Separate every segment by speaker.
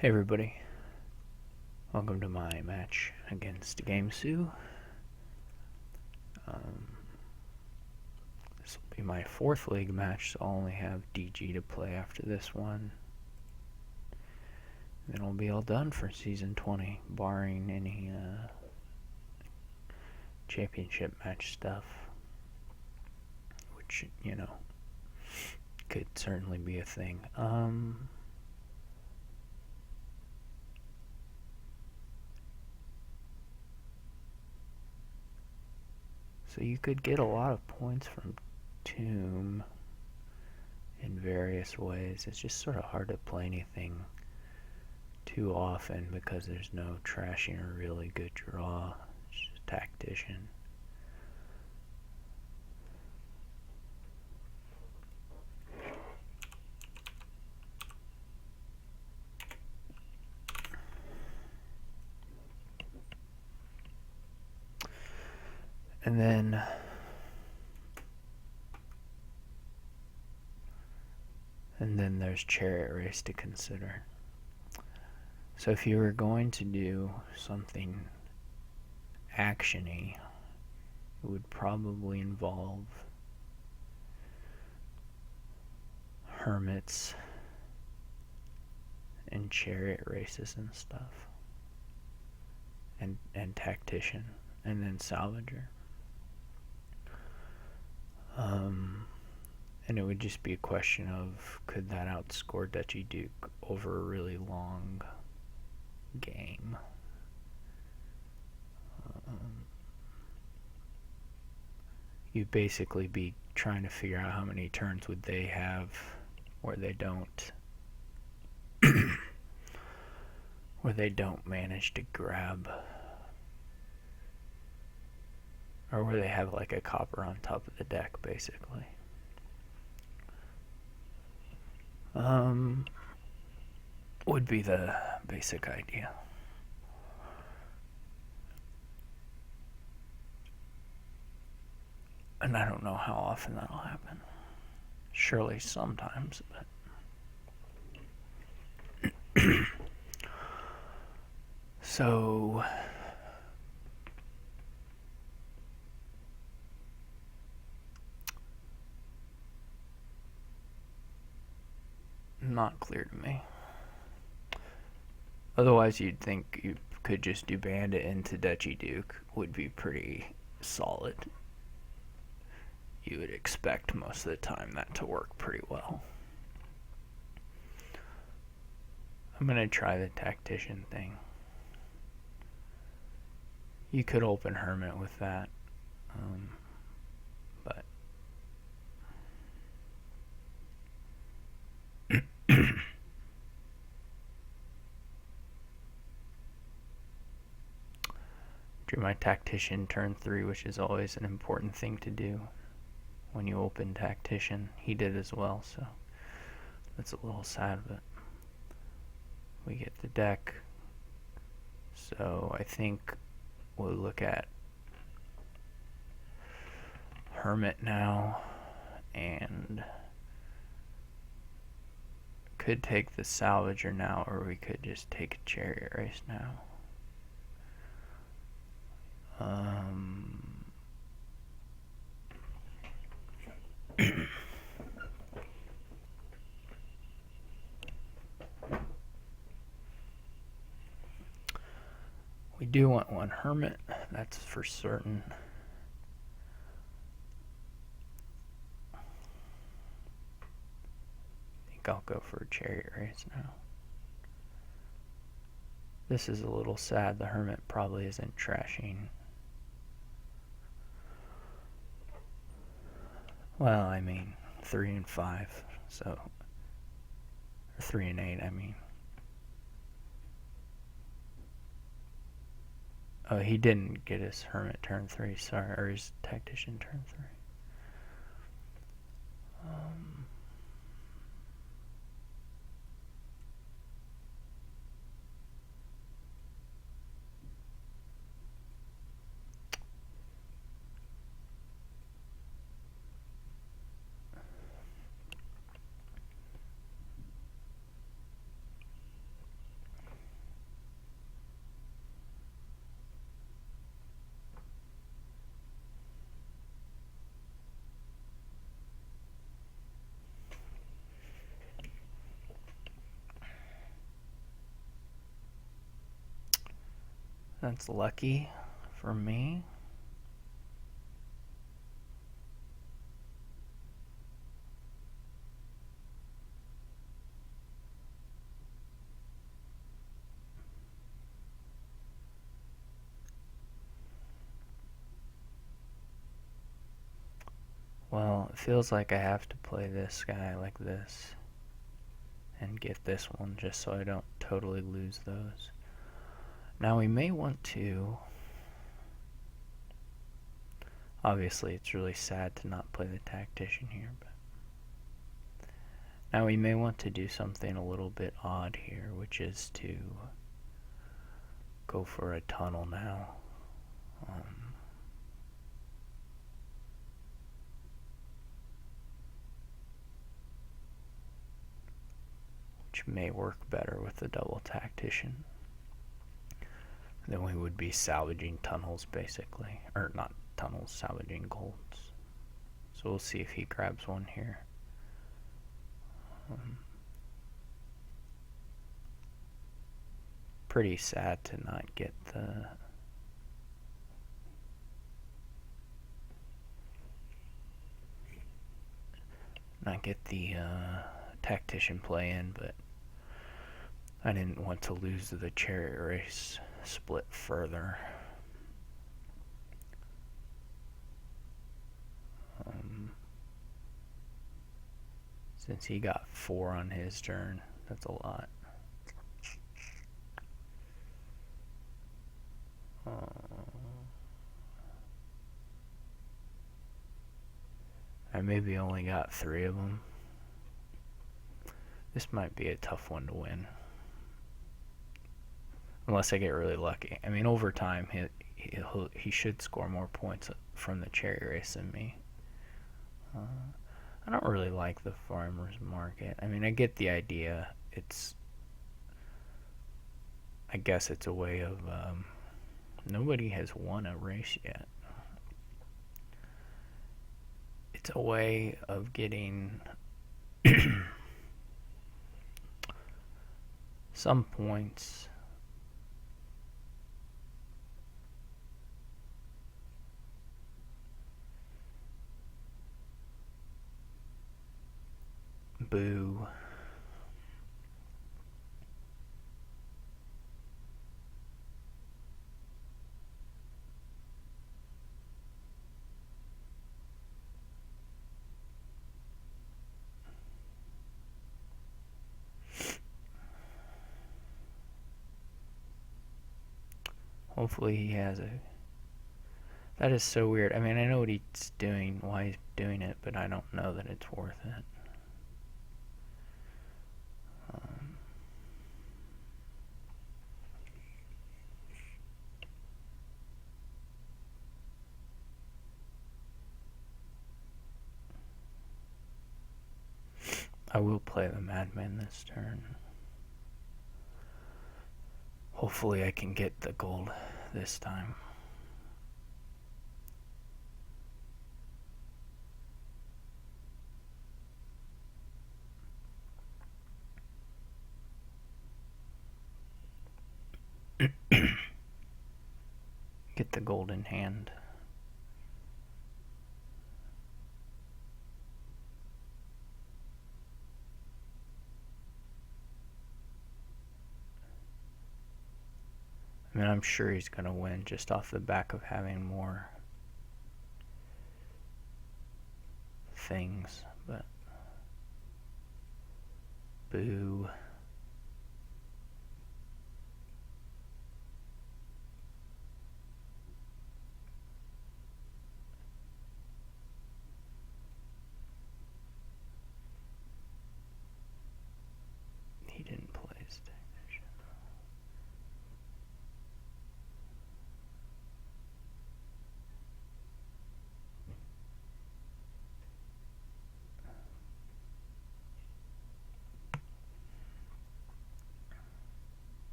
Speaker 1: Hey everybody, welcome to my match against gamesou. This will be my 4th league match, so I'll only have DG to play after this one. Then I'll be all done for season 20, barring any championship match stuff, which, you know, could certainly be a thing. So you could get a lot of points from Tomb in various ways. It's just sort of hard to play anything too often because there's no trashing or really good draw. It's just tactician. And then there's chariot race to consider. So if you were going to do something action-y, it would probably involve hermits and chariot races and stuff, and tactician, and then salvager. And it would just be a question of, could that outscore Duchy Duke over a really long game? You'd basically be trying to figure out how many turns would they have where they don't manage to grab, or where they have like a copper on top of the deck, basically. Would be the basic idea. And I don't know how often that'll happen. Surely sometimes, but so not clear to me. Otherwise, you'd think you could just do Bandit into Duchy Duke, would be pretty solid. You would expect most of the time that to work pretty well. I'm gonna try the tactician thing. You could open Hermit with that, but drew my tactician turn 3, which is always an important thing to do when you open tactician. He did as well, so that's a little sad, but we get the deck. So I think we'll look at Hermit now, and could take the Salvager now, or we could just take a Chariot Race now. We do want one Hermit, that's for certain. I think I'll go for a Chariot Race now. This is a little sad, the Hermit probably isn't trashing. Well, I mean, 3 and 5, so, or 3 and 8, I mean. Oh, he didn't get his Hermit turn 3, sorry, or his Tactician turn 3. That's lucky for me. Well, it feels like I have to play this guy like this and get this one just so I don't totally lose those. Now we may want to... Obviously it's really sad to not play the tactician here, but... Now we may want to do something a little bit odd here, which is to go for a tunnel now. Which may work better with the double tactician. Then we would be salvaging tunnels basically. Or not tunnels, salvaging golds. So we'll see if he grabs one here. Pretty sad to not get the... tactician play in, but I didn't want to lose the chariot race split further. Since he got 4 on his turn, that's a lot. I maybe only got 3 of them. This might be a tough one to win. Unless I get really lucky. I mean, over time, he should score more points from the chariot race than me. I don't really like the farmer's market. I mean, I get the idea. I guess it's a way of... nobody has won a race yet. It's a way of getting some points. Boo. Hopefully he has a... That is so weird. I mean, I know what he's doing, why he's doing it, but I don't know that it's worth it. I will play the Madman this turn. Hopefully I can get the gold this time. Get the gold in hand. I mean, I'm sure he's going to win just off the back of having more things, but boo. He didn't play his tactician.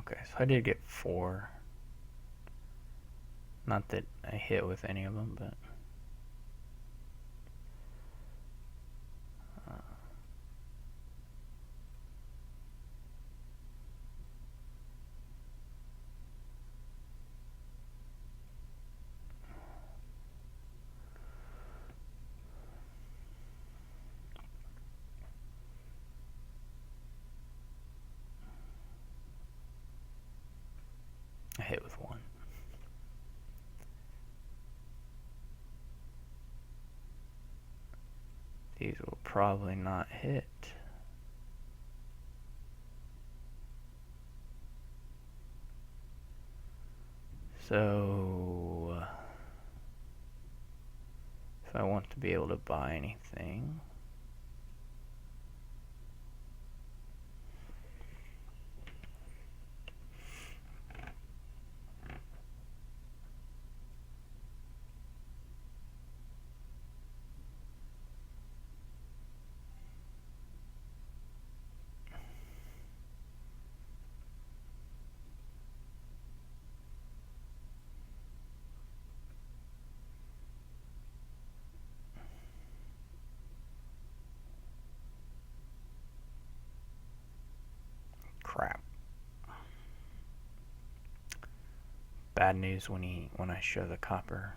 Speaker 1: Okay, so I did get 4. Not that I hit with any of them, but... I hit with 1. These will probably not hit. So, if I want to be able to buy anything... Crap. Bad news when I show the copper.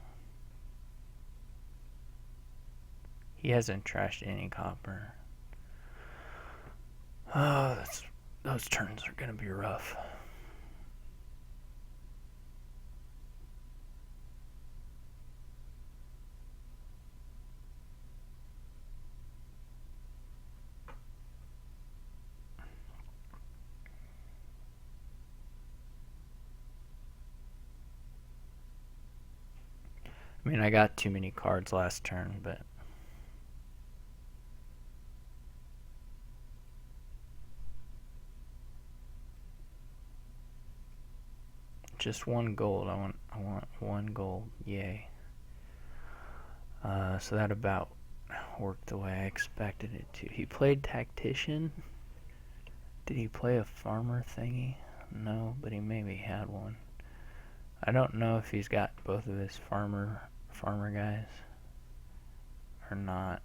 Speaker 1: He hasn't trashed any copper. Oh, those turns are gonna be rough. I mean, I got too many cards last turn, but... Just 1 gold. I want 1 gold. Yay. So that about worked the way I expected it to. He played Tactician. Did he play a farmer thingy? No, but he maybe had one. I don't know if he's got both of his farmer guys or not,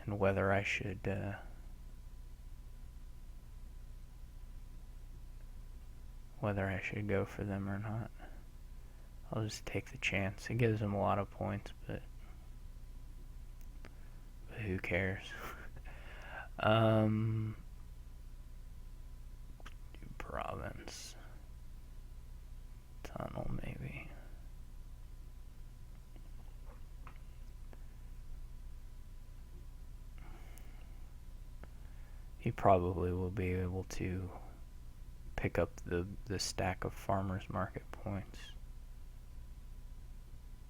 Speaker 1: and whether I should go for them or not. I'll just take the chance. It gives him a lot of points, but who cares? Province. Tunnel, maybe. He probably will be able to pick up the stack of farmers market points.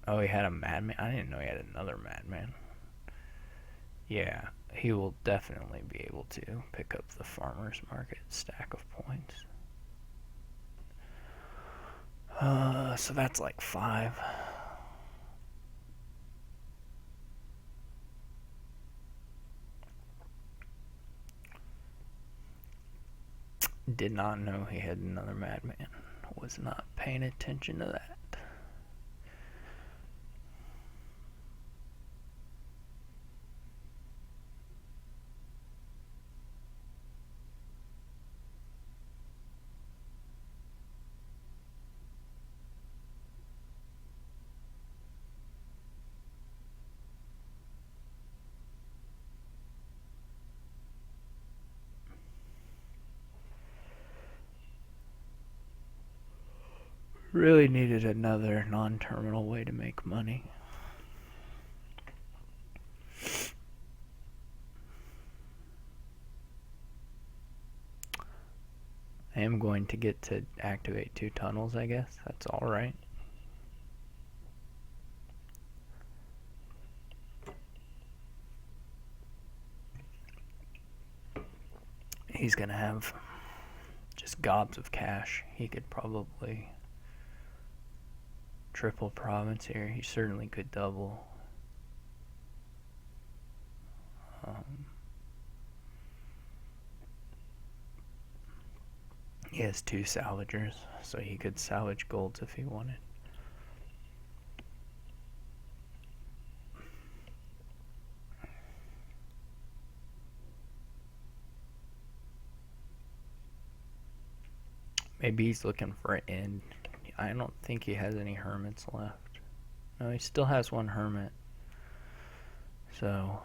Speaker 1: Oh, he had a madman? I didn't know he had another madman. Yeah, he will definitely be able to pick up the farmers market stack of points. So that's like 5. Did not know he had another madman. Was not paying attention to that. Really needed another non-terminal way to make money. I am going to get to activate 2 tunnels, I guess. That's alright. He's gonna have just gobs of cash. He could probably triple province here. He certainly could double. He has 2 salvagers, so he could salvage golds if he wanted. Maybe he's looking for an end. I don't think he has any hermits left. No, he still has 1 hermit. So,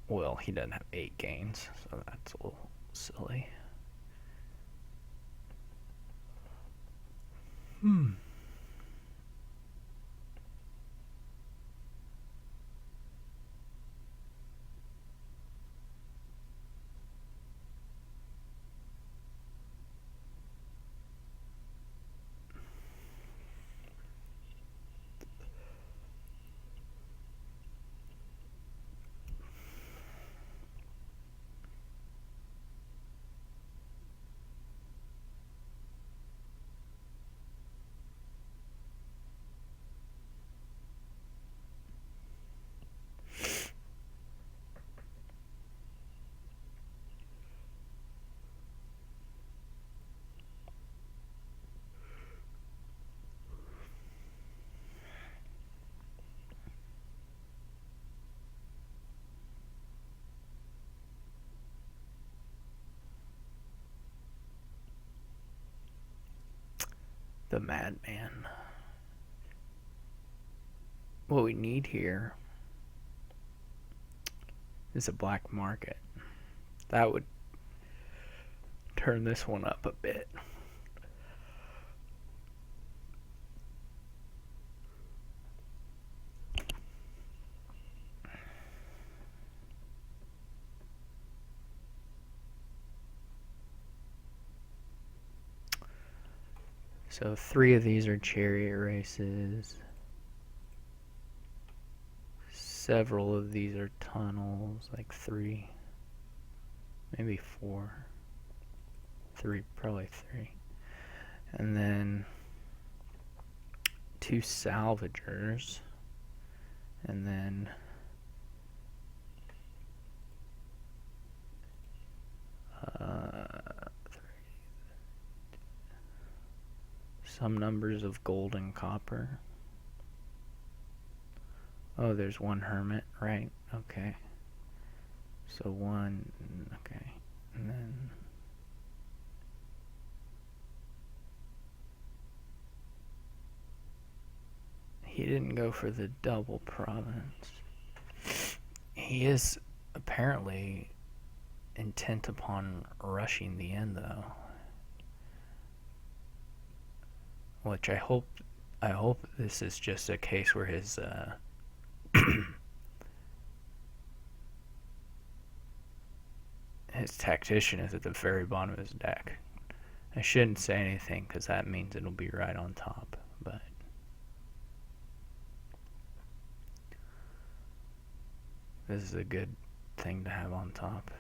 Speaker 1: well, he doesn't have 8 gains, so that's a little silly. The madman. What we need here is a black market. That would turn this one up a bit. So 3 of these are chariot races. Several of these are tunnels, like 3, maybe 4. 3, probably 3. And then 2 salvagers. And then some numbers of gold and copper. Oh, there's 1 hermit, right? Okay. So 1, okay. And then he didn't go for the double province. He is apparently intent upon rushing the end, though. Which I hope this is just a case where his his tactician is at the very bottom of his deck. I shouldn't say anything because that means it'll be right on top, but this is a good thing to have on top.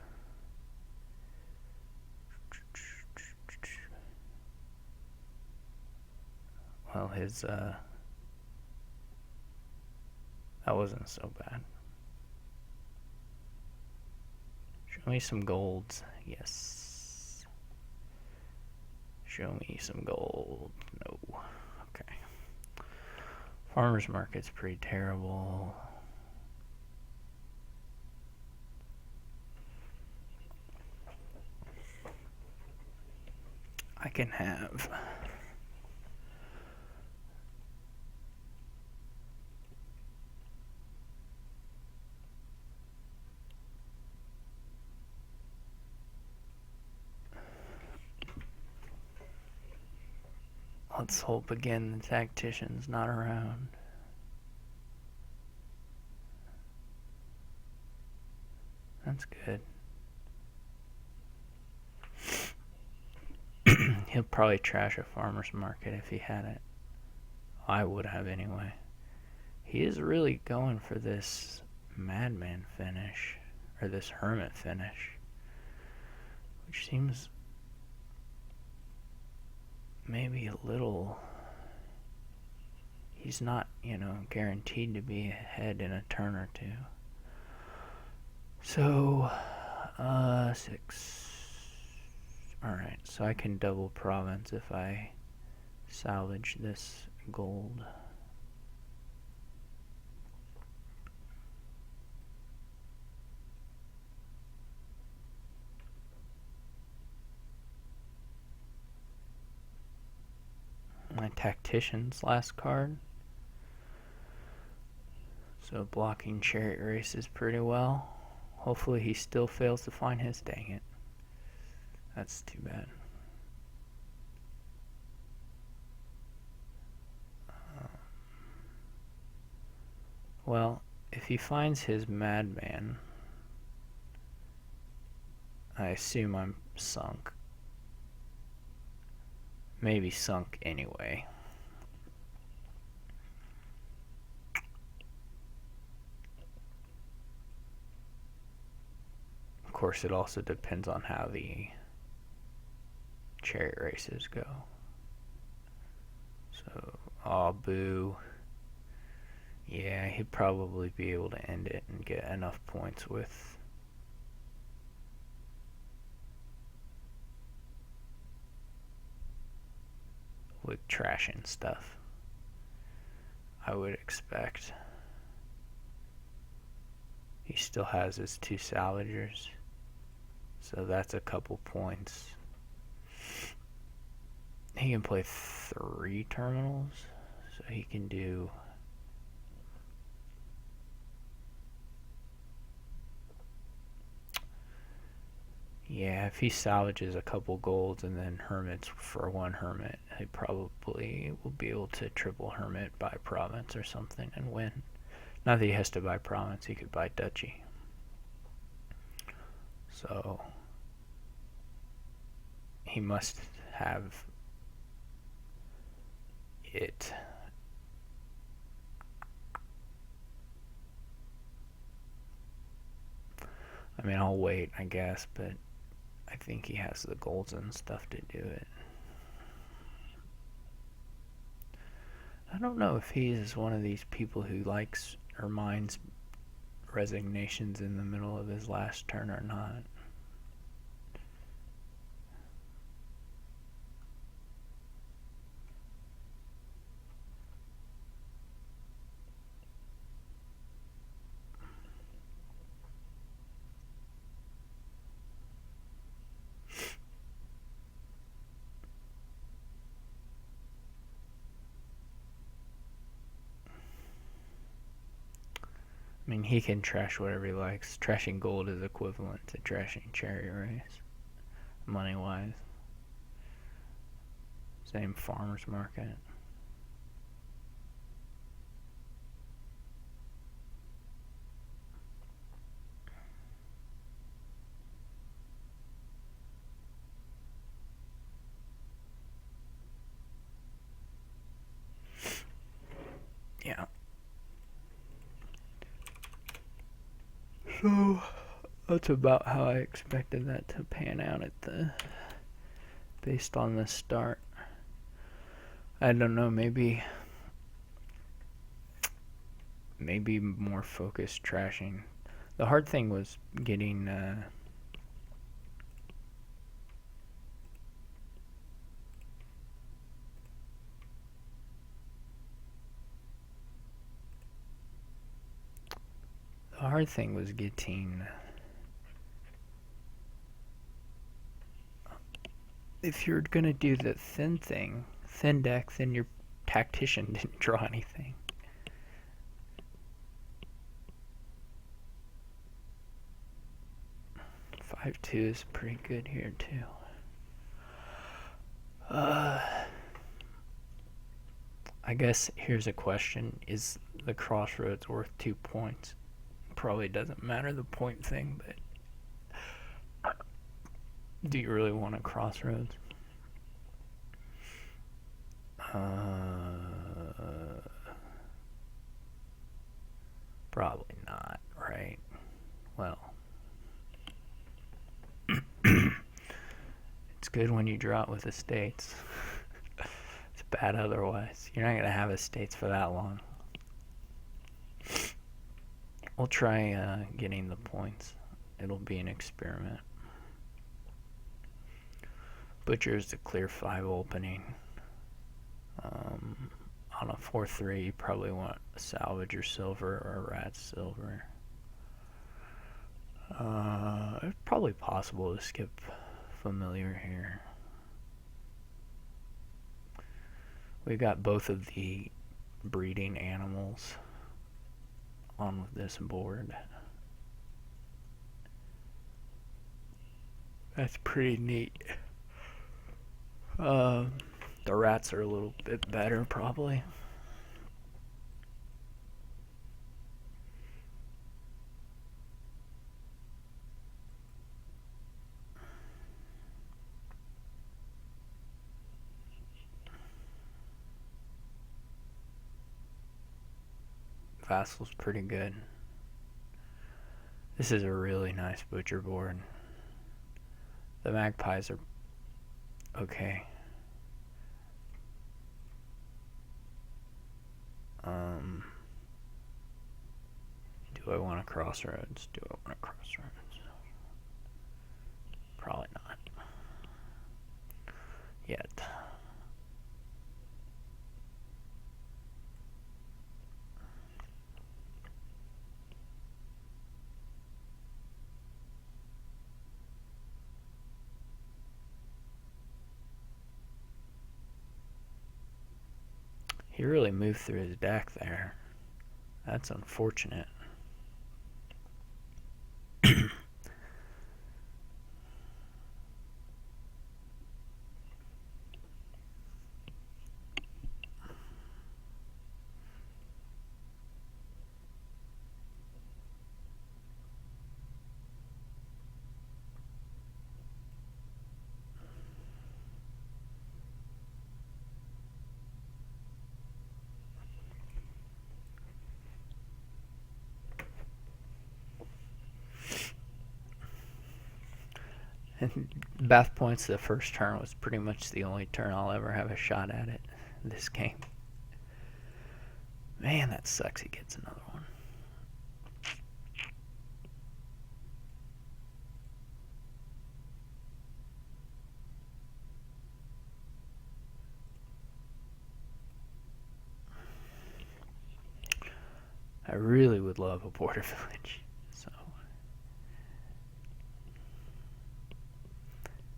Speaker 1: Well, his that wasn't so bad. Show me some golds. Yes. Show me some gold. No. Okay. Farmer's market's pretty terrible. I can have let's hope again the tactician's not around. That's good. He'll probably trash a farmer's market if he had it. I would have anyway. He is really going for this madman finish, or this hermit finish, which seems maybe a little. He's not, guaranteed to be ahead in a turn or 2. So, 6. Alright, so I can double province if I salvage this gold. My tactician's last card. So blocking chariot races pretty well. Hopefully he still fails to find his. Dang it. That's too bad. Well, if he finds his madman, I assume I'm sunk. Maybe sunk anyway. Of course, it also depends on how the chariot races go. So, aw, boo. Yeah, he'd probably be able to end it and get enough points with trash and stuff. I would expect. He still has his 2 salvagers, so that's a couple points. He can play 3 terminals, so he can do yeah, if he salvages a couple golds and then hermits for 1 hermit, he probably will be able to triple hermit, buy province or something and win. Not that he has to buy province, he could buy duchy. So he must have it. I mean, I'll wait, I guess, but I think he has the golds and stuff to do it. I don't know if he is one of these people who likes or minds resignations in the middle of his last turn or not. I mean, he can trash whatever he likes. Trashing gold is equivalent to trashing chariot race, money-wise. Same farmer's market. Yeah. So that's about how I expected that to pan out based on the start. I don't know, maybe more focused trashing. The hard thing was getting the hard thing was getting if you're gonna do the thin deck, then your tactician didn't draw anything. Five two is pretty good here too. I guess here's a question: is the crossroads worth 2 points? Probably doesn't matter the point thing, but do you really want a crossroads? Probably not, right? Well, it's good when you draw it with estates. It's bad otherwise. You're not going to have estates for that long. We'll try getting the points. It'll be an experiment. Butcher is the clear 5 opening. On a 4-3, you probably want a salvage or silver or a rat silver. It's probably possible to skip familiar here. We got both of the breeding animals on with this board. That's pretty neat. The rats are a little bit better, probably. Vassal's pretty good. This is a really nice butcher board. The magpies are okay. Do I want a crossroads? Do I want a crossroads? Probably not. Yet. He really moved through his deck there. That's unfortunate. And Bath Points the first turn was pretty much the only turn I'll ever have a shot at it in this game. Man, that sucks. He gets another one. I really would love a border village. So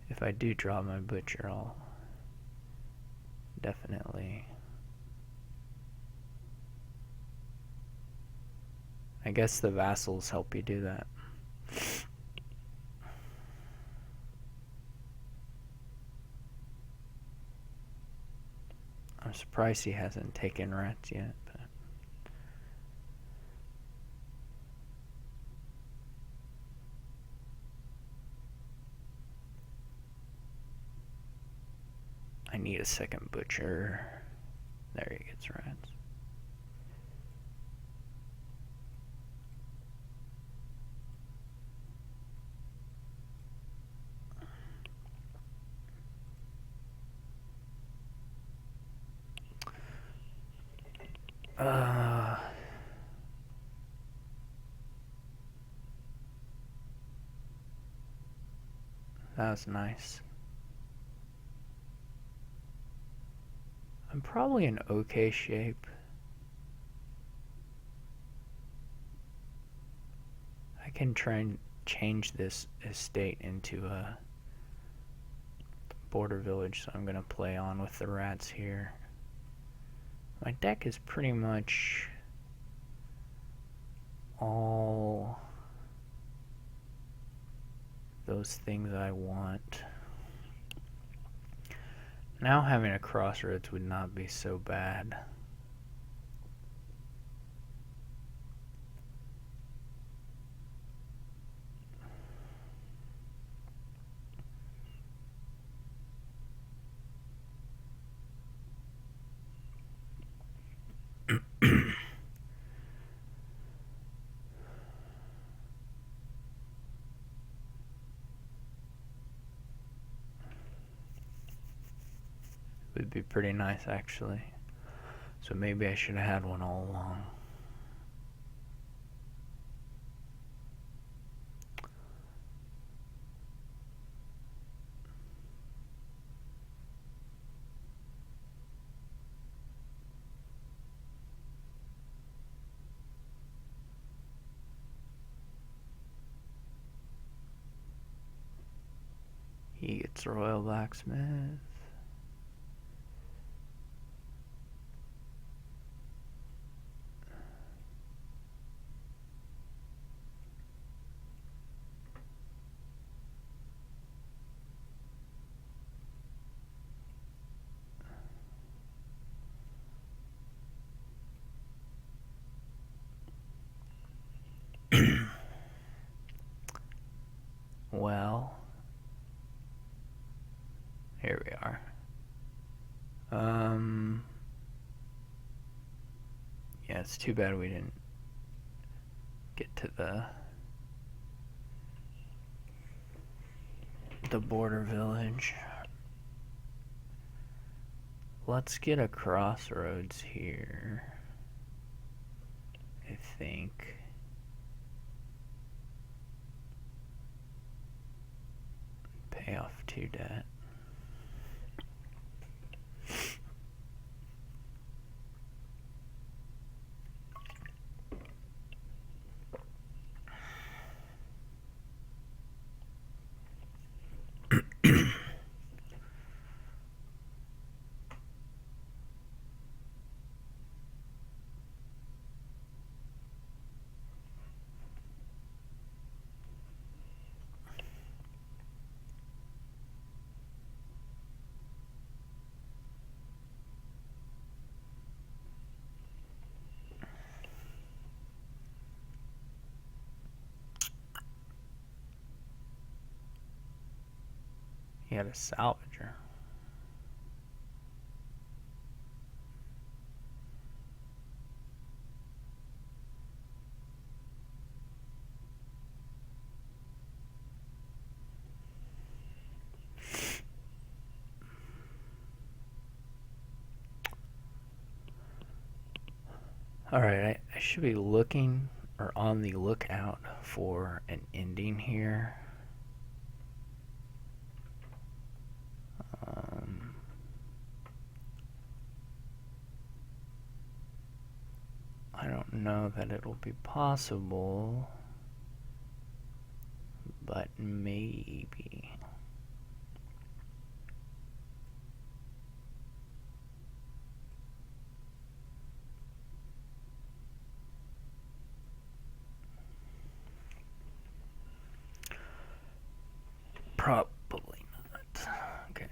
Speaker 1: if I do draw my butcher, I'll definitely... I guess the vassals help you do that. I'm surprised he hasn't taken rats yet. But I need a second butcher. There he gets rats. That was nice. I'm probably in okay shape. I can try and change this estate into a border village, so I'm gonna play on with the rats here. My deck is pretty much all those things I want. Now having a crossroads would not be so bad. Would be pretty nice, actually. So maybe I should have had one all along. It's Royal Blacksmith. Well, here we are. Yeah, it's too bad we didn't get to the border village. Let's get a crossroads here, I think. Pay off 2 debt. He had a salvager. Alright, I should be looking or on the lookout for an ending here. I don't know that it'll be possible, but maybe. Probably not. Okay.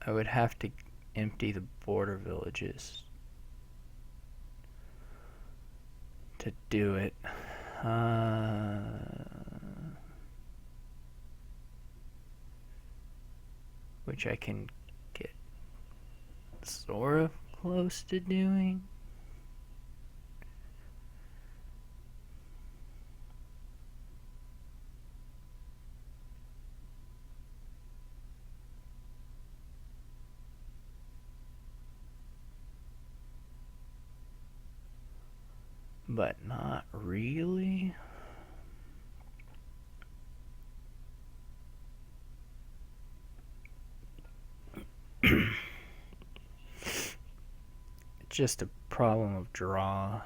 Speaker 1: I would have to empty the border villages to do it. Which I can get sort of close to doing. But not really. It's just a problem of draw.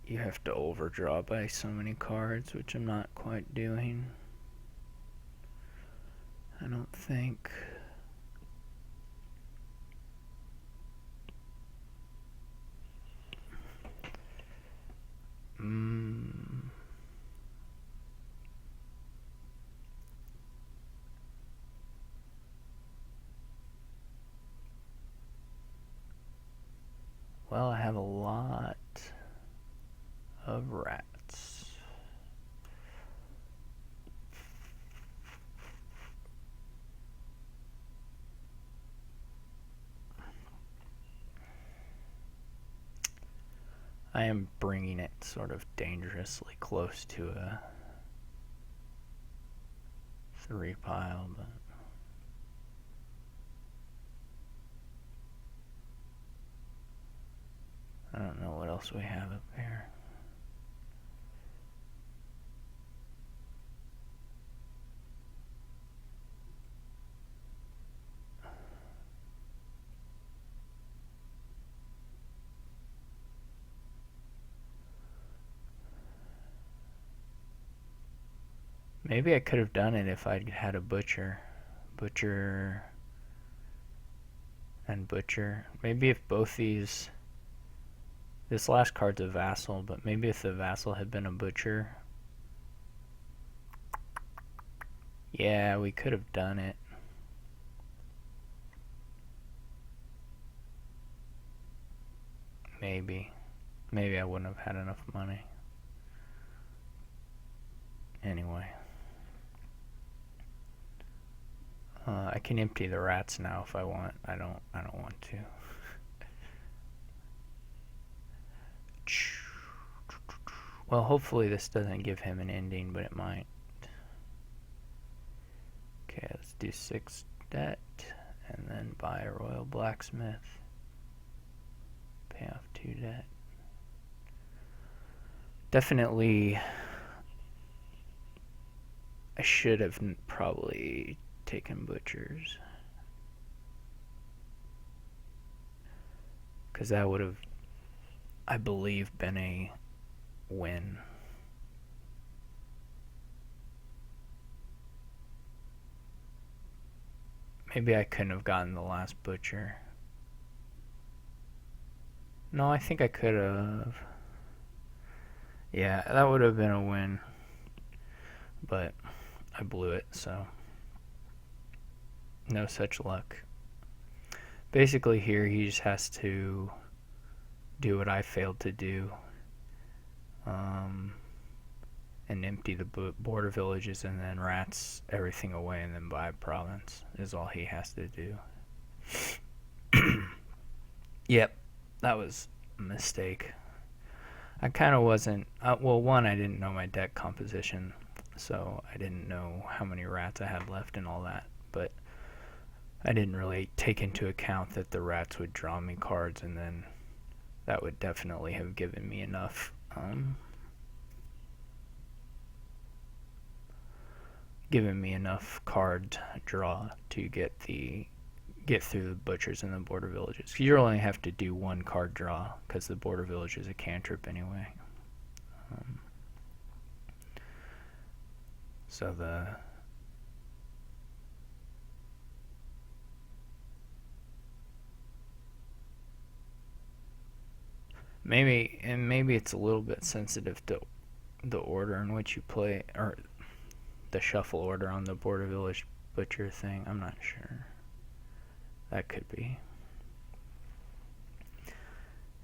Speaker 1: You have to overdraw by so many cards, which I'm not quite doing. I don't think. Well, I have a lot of rats. I am bringing it sort of dangerously close to a 3 pile, but else we have up here? Maybe I could have done it if I'd had a butcher. Butcher and butcher. Maybe if both these... This last card's a vassal, but maybe if the vassal had been a butcher... Yeah, we could have done it. Maybe. Maybe I wouldn't have had enough money. Anyway. I can empty the rats now if I want. I don't want to. Well, hopefully this doesn't give him an ending, but it might. Okay, let's do 6 debt, and then buy a royal blacksmith. Pay off 2 debt. Definitely, I should have probably taken butchers, because that would have, I believe, been a win. Maybe I couldn't have gotten the last butcher. No, I think I could have. Yeah, that would have been a win, but I blew it, so no such luck. Basically here he just has to do what I failed to do, and empty the border villages and then rats everything away and then buy a province is all he has to do. Yep, that was a mistake. I kind of wasn't, well, one, I didn't know my deck composition, so I didn't know how many rats I had left and all that, but I didn't really take into account that the rats would draw me cards, and then that would definitely have given me enough card draw to get through the butchers and the border villages. You only have to do 1 card draw because the border village is a cantrip anyway. So maybe it's a little bit sensitive to the order in which you play, or the shuffle order on the border village butcher thing. I'm not sure. That could be.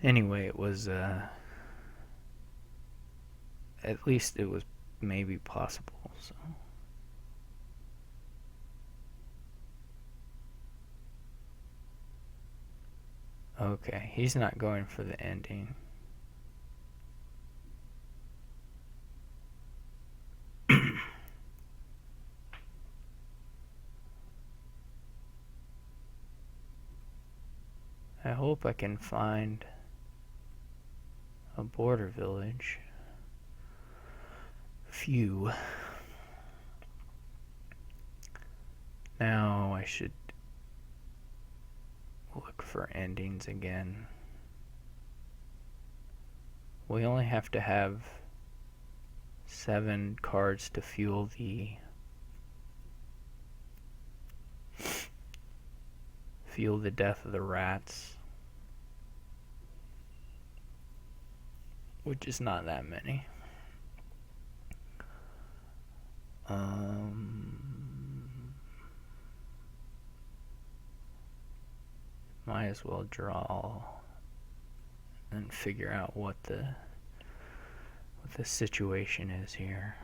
Speaker 1: Anyway, it was at least it was maybe possible, so. Okay, he's not going for the ending. I hope I can find a border village. Phew. Now I should look for endings again. We only have to have 7 cards to fuel the death of the rats, which is not that many. Might as well draw and figure out what the situation is here.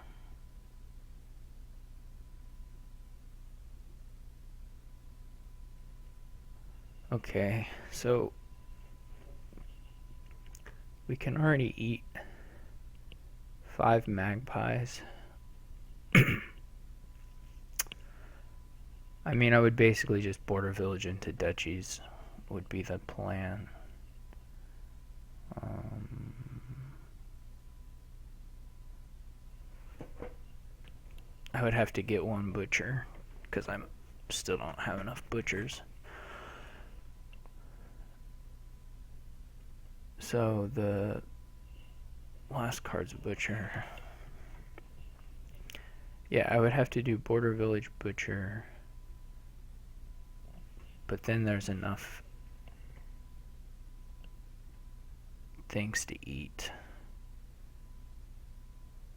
Speaker 1: Okay, so we can already eat 5 magpies. I mean, I would basically just border village into duchies would be the plan. I would have to get one butcher, because I still don't have enough butchers. So the last card's butcher. Yeah, I would have to do border village butcher, but then there's enough things to eat.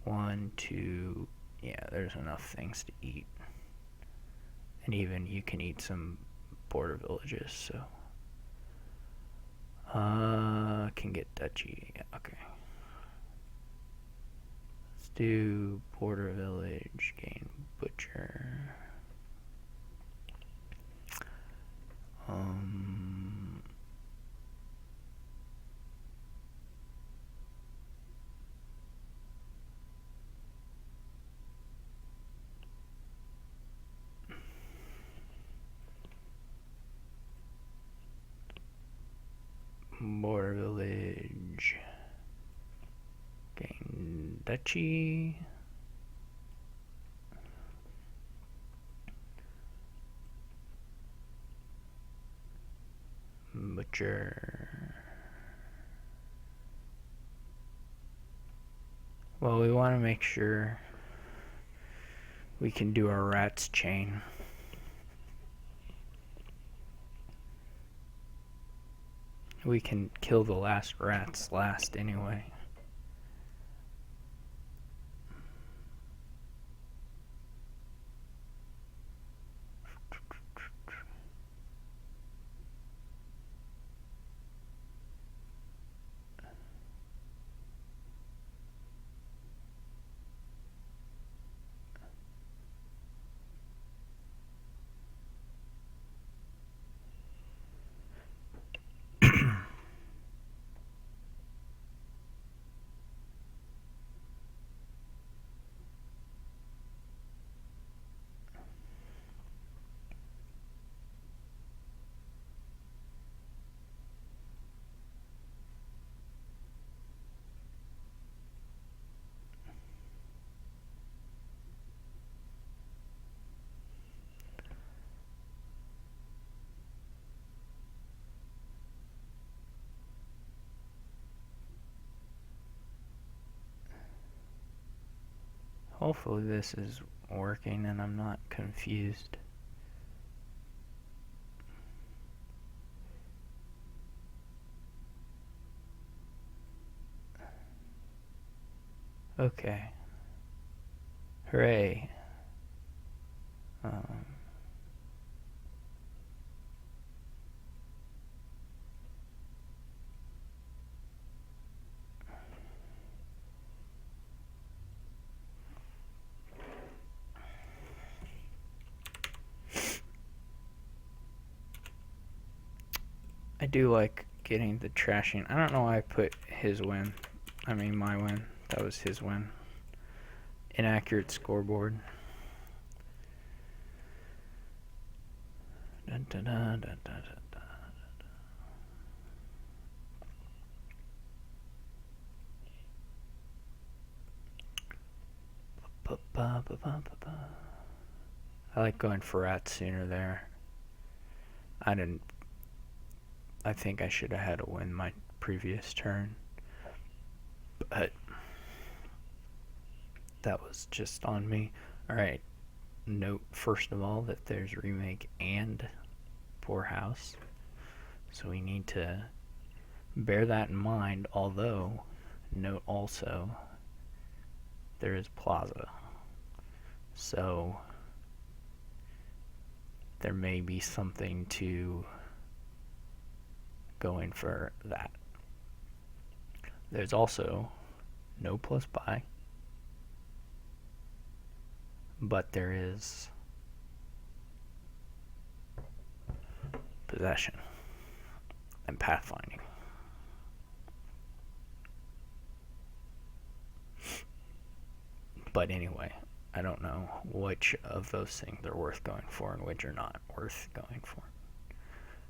Speaker 1: 1, 2, yeah, there's enough things to eat. And even you can eat some border villages, so. Can get duchy, okay. Let's do border village, gain butcher. Border village, gain duchy. Butcher. Well, we want to make sure we can do our rats chain. We can kill the last rats last anyway. Hopefully this is working and I'm not confused. Okay. Hooray. I do like getting the trashing. I don't know why I put his win. I mean my win. That was his win. Inaccurate scoreboard. Dun, dun, dun, dun, dun, dun. I like going for rats sooner there. I think I should have had a win my previous turn, but that was just on me. Alright, note first of all that there's remake and poorhouse, so we need to bear that in mind, although note also there is plaza, so there may be something to going for that. There's also no plus buy, but there is possession and pathfinding. But anyway, I don't know which of those things are worth going for and which are not worth going for,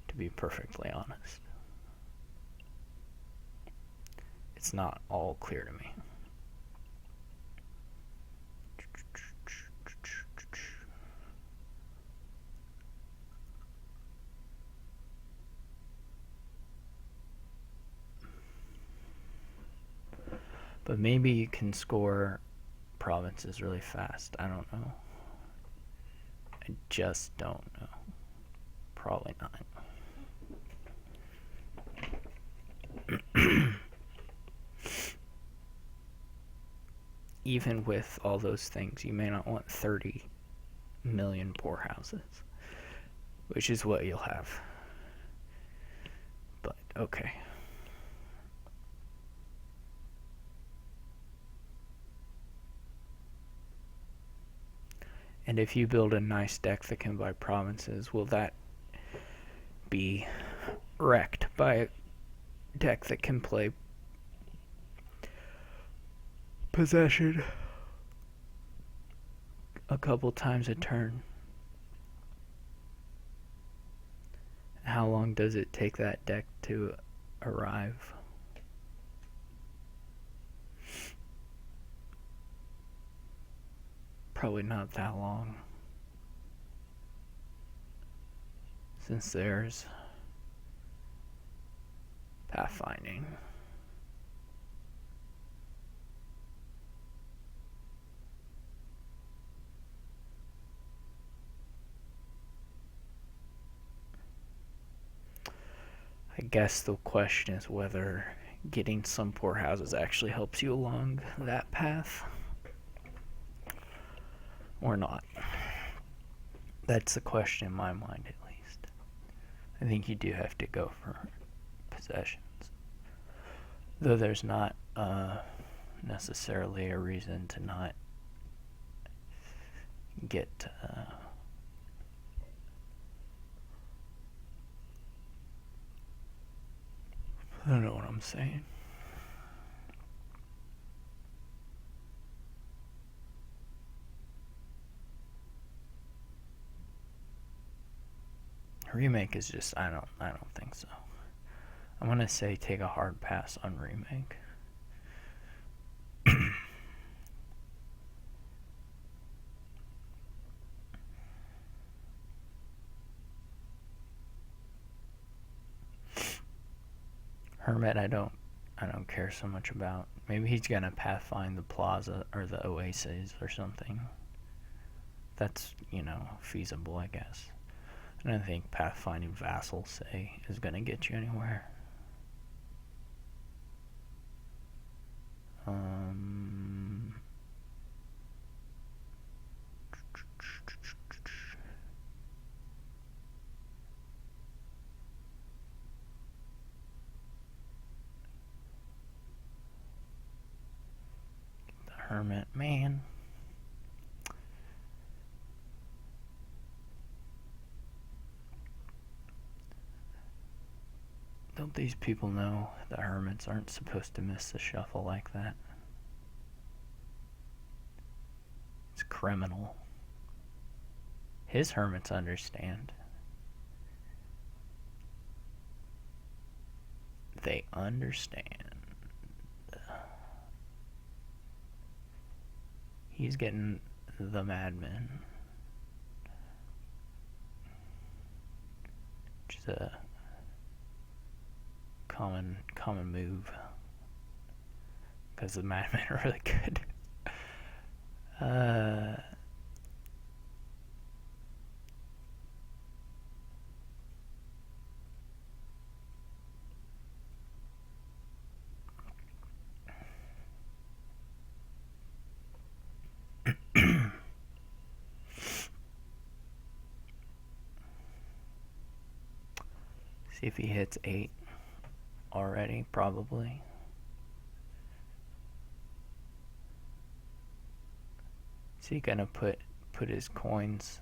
Speaker 1: to be perfectly honest. It's not all clear to me. But maybe you can score provinces really fast. I don't know. I just don't know. Probably not. Even with all those things, you may not want 30 million poorhouses, which is what you'll have. But okay. And if you build a nice deck that can buy provinces, will that be wrecked by a deck that can play possession a couple times a turn? How long does it take that deck to arrive? Probably not that long, since there's pathfinding. I guess the question is whether getting some poor houses actually helps you along that path or not. That's the question in my mind, at least. I think you do have to go for possessions, though there's not necessarily a reason to not get I don't know what I'm saying. Remake is just I don't think so. I'm gonna say take a hard pass on Remake. Hermit I don't care so much about. Maybe he's gonna pathfind the plaza or the oases or something. That's, feasible, I guess. I don't think pathfinding vassals, say, is gonna get you anywhere. The Hermit, man. Don't these people know that hermits aren't supposed to miss the shuffle like that? It's criminal. His hermits understand. They understand. He's getting the madman. Which is a common move, because the madmen are really good. See if he hits 8 already, probably. Is he gonna put his coins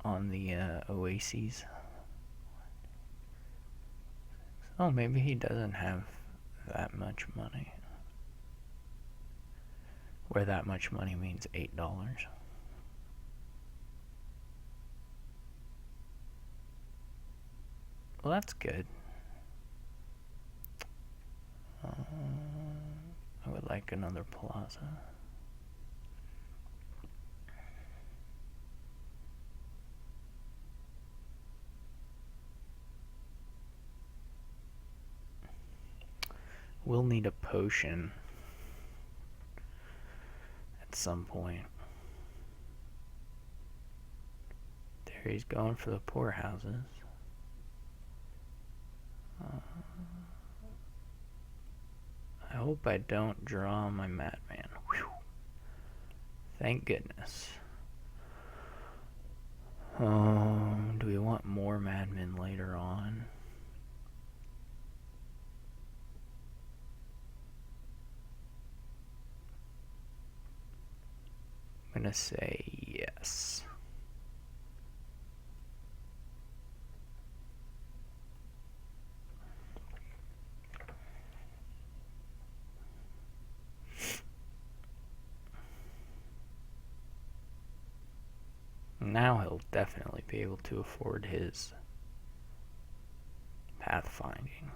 Speaker 1: on the oases? Oh, maybe he doesn't have that much money. Where that much money means $8. Well, that's good. I would like another plaza. will need a potion at some point. There he's going for the poorhouses. I hope I don't draw my madman. Whew. Thank goodness. Do we want more madmen later on? I'm gonna say yes. Now he'll definitely be able to afford his pathfinding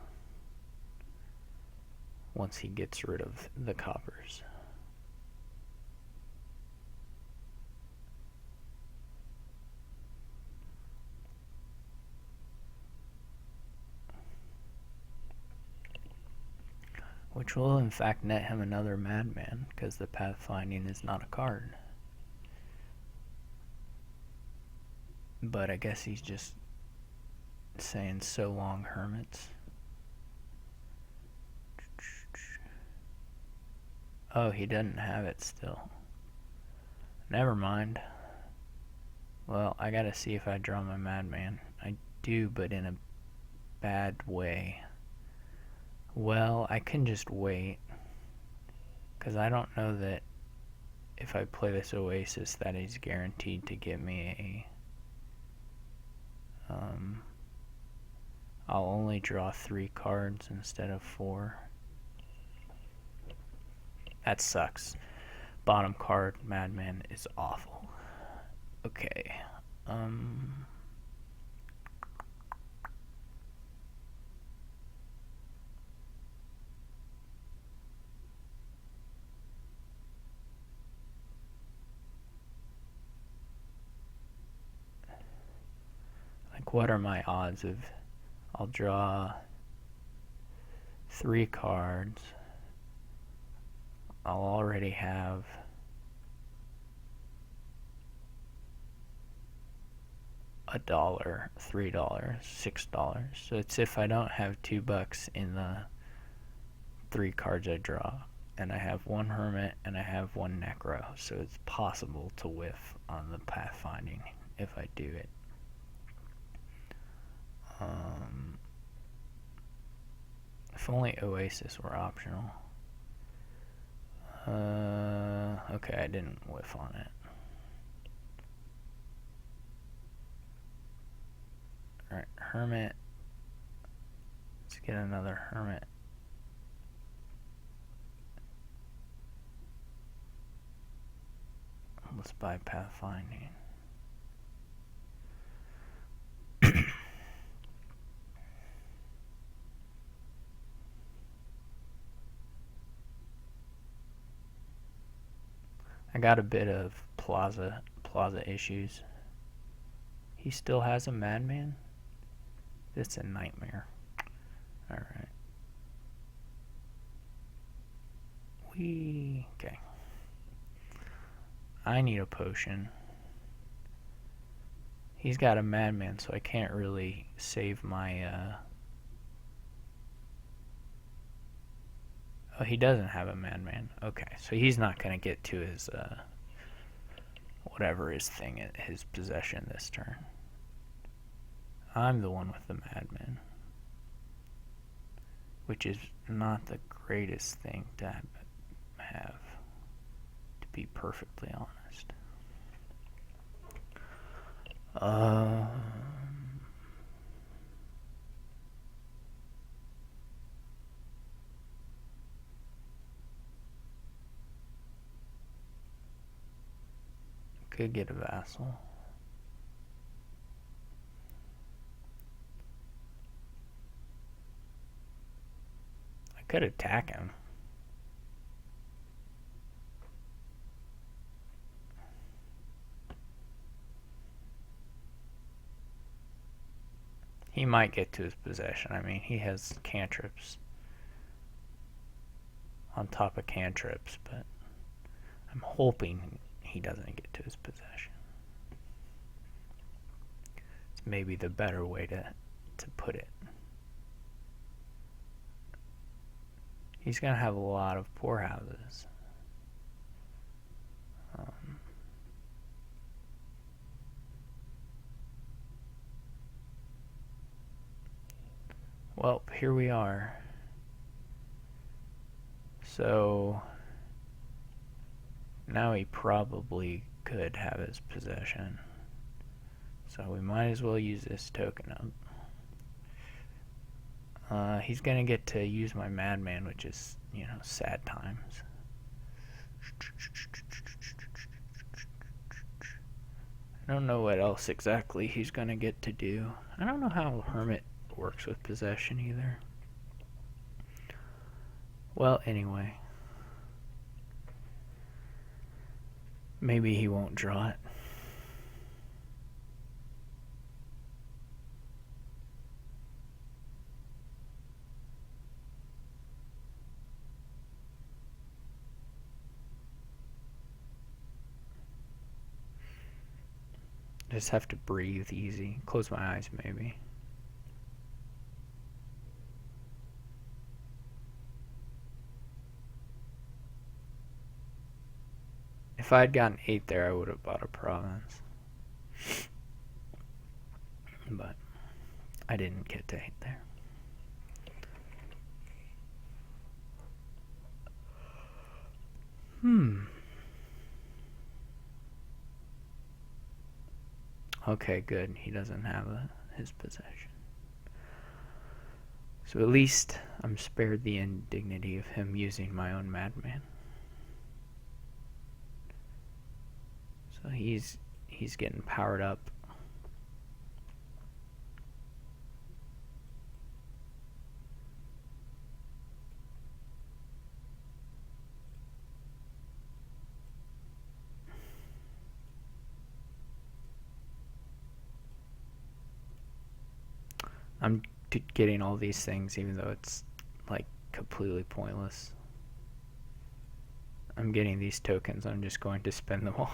Speaker 1: once he gets rid of the coppers. Which will in fact net him another madman, because the pathfinding is not a card. But I guess he's just saying so long, hermits. Oh, he doesn't have it still. Never mind. Well, I gotta see if I draw my madman. I do, but in a bad way. Well, I can just wait, because I don't know that if I play this Oasis that he's guaranteed to get me a... I'll only draw 3 cards instead of 4. That sucks. Bottom card, madman, is awful. Okay. Like, what are my odds of... I'll draw 3 cards. I'll already have $1, $3, $6. So it's if I don't have $2 in the 3 cards I draw, and I have 1 hermit and I have 1 necro, so it's possible to whiff on the pathfinding if I do it. If only Oasis were optional. Okay, I didn't whiff on it. Alright, hermit. Let's get another hermit. Let's buy pathfinding. I got a bit of plaza issues. He still has a madman? That's a nightmare. Alright. Okay. I need a potion. He's got a madman, so I can't really save my, Oh, he doesn't have a madman. Okay, so he's not going to get to his, whatever his thing is, his possession this turn. I'm the one with the madman, which is not the greatest thing to have, to be perfectly honest. Could get a vassal. I could attack him. He might get to his possession. I mean, he has cantrips. on top of cantrips, but I'm hoping he doesn't get to his possession. It's maybe the better way to put it. He's going to have a lot of poorhouses. Well, here we are. So now he probably could have his possession. So we might as well use this token up. He's gonna get to use my madman, which is, sad times. I don't know what else exactly he's gonna get to do. I don't know how Hermit works with possession either. Well, anyway. Maybe he won't draw it. Just have to breathe easy. Close my eyes, maybe. If I had gotten 8 there, I would have bought a province. But I didn't get to 8 there. Okay, good. He doesn't have his possession. So at least I'm spared the indignity of him using my own madman. So he's getting powered up. I'm getting all these things even though it's like completely pointless. I'm getting these tokens. I'm just going to spend them all.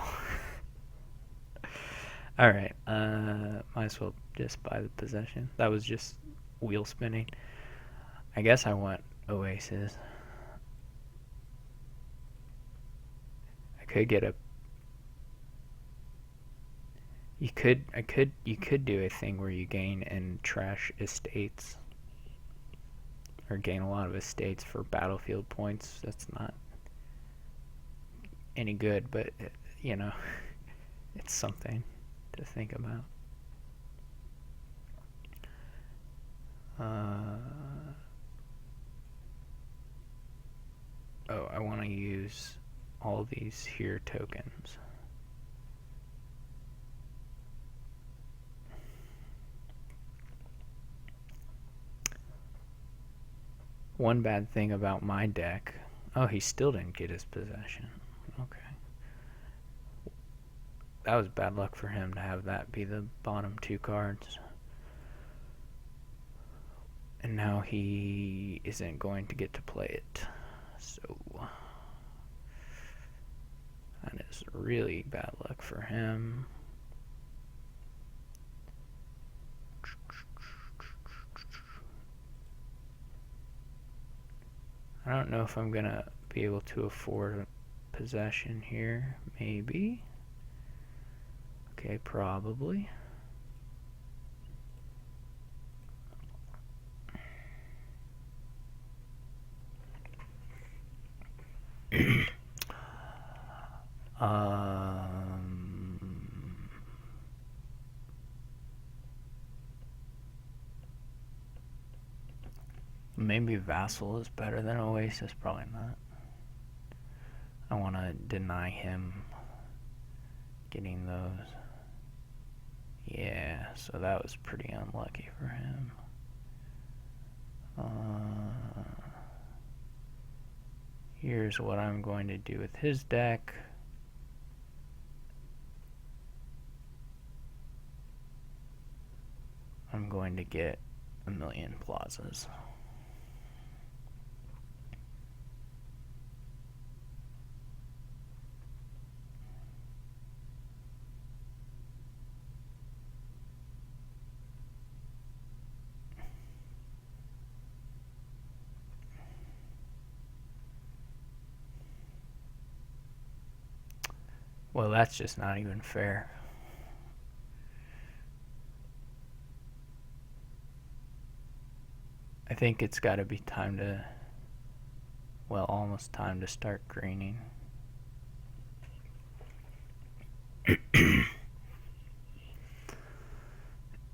Speaker 1: Alright, might as well just buy the possession. That was just wheel spinning. I guess I want Oasis. I could get a... You could do a thing where you gain and trash estates. Or gain a lot of estates for battlefield points. That's not any good, but, it's something to think about. I want to use all these here tokens. One bad thing about my deck... Oh, he still didn't get his possession. Okay. That was bad luck for him to have that be the bottom 2 cards. And now he isn't going to get to play it. So that is really bad luck for him. I don't know if I'm gonna be able to afford a possession here. Maybe. Okay, probably. Maybe Vassal is better than Oasis. Probably not. I want to deny him getting those. Yeah, so that was pretty unlucky for him. Here's what I'm going to do with his deck. I'm going to get 1,000,000 plazas. Well, that's just not even fair. I think it's got to be time to, well, almost time to start greening.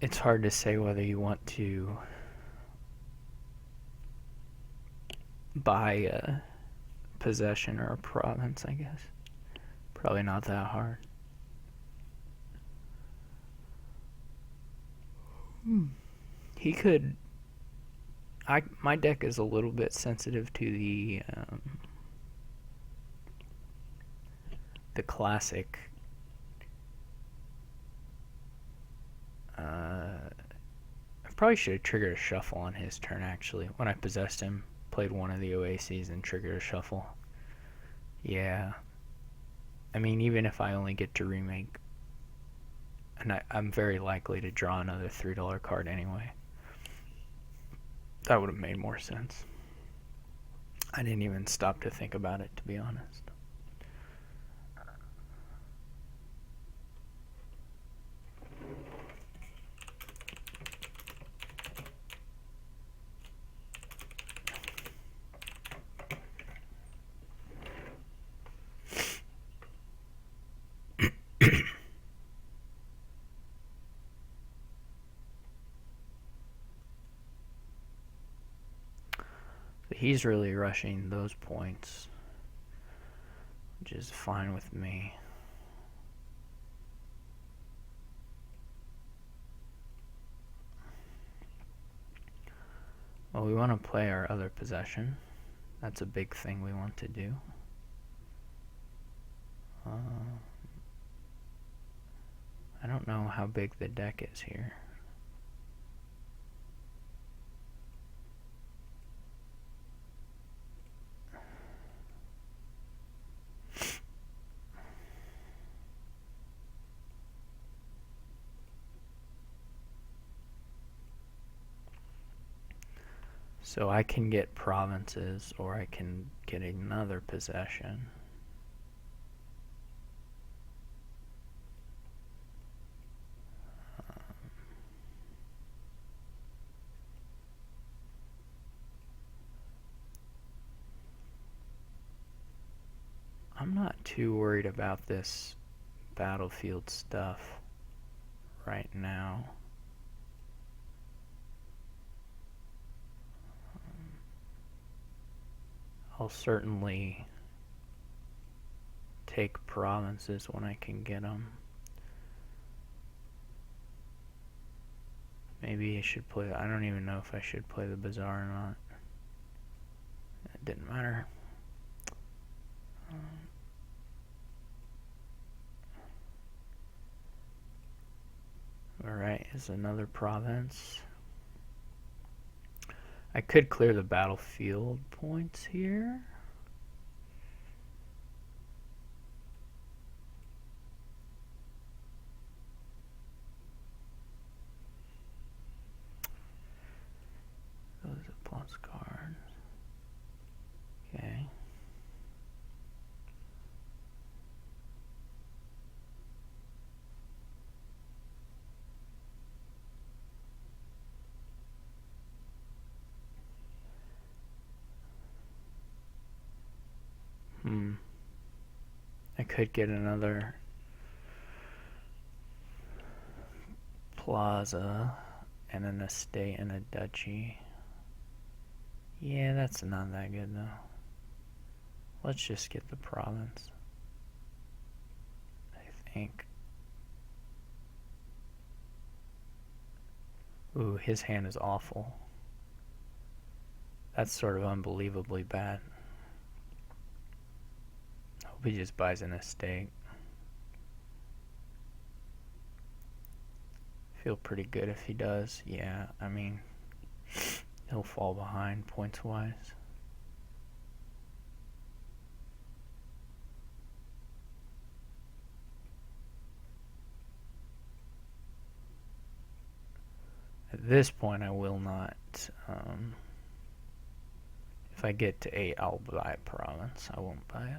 Speaker 1: It's hard to say whether you want to buy a possession or a province, I guess. Probably not that hard. He could... my deck is a little bit sensitive to the classic I probably should have triggered a shuffle on his turn, actually. When I possessed him, played one of the Oases and triggered a shuffle. Yeah. I mean, even if I only get to remake, and I'm very likely to draw another $3 card anyway. That would have made more sense. I didn't even stop to think about it, to be honest. He's really rushing those points, which is fine with me. Well, we want to play our other possession. That's a big thing we want to do. I don't know how big the deck is here. So I can get provinces, or I can get another possession. I'm not too worried about this battlefield stuff right now. I'll certainly take provinces when I can get them. Maybe I should play... I don't even know if I should play the Bazaar or not. It didn't matter. Alright, is another province. I could clear the battlefield points here. Those are plus cards. Okay. I could get another plaza and an estate and a duchy. Yeah, that's not that good though. Let's just get the province, I think. Ooh, his hand is awful. That's sort of unbelievably bad. Hope he just buys an estate. Feel pretty good if he does. Yeah, I mean, he'll fall behind points wise. At this point, I will not. If I get to 8, I'll buy a province. I won't buy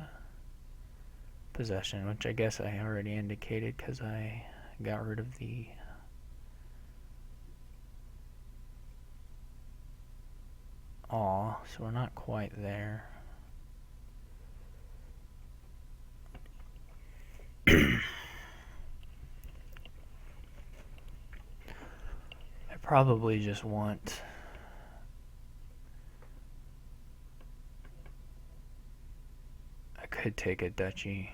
Speaker 1: possession, which I guess I already indicated because I got rid of the awe, so we're not quite there. I probably just want I could take a duchy,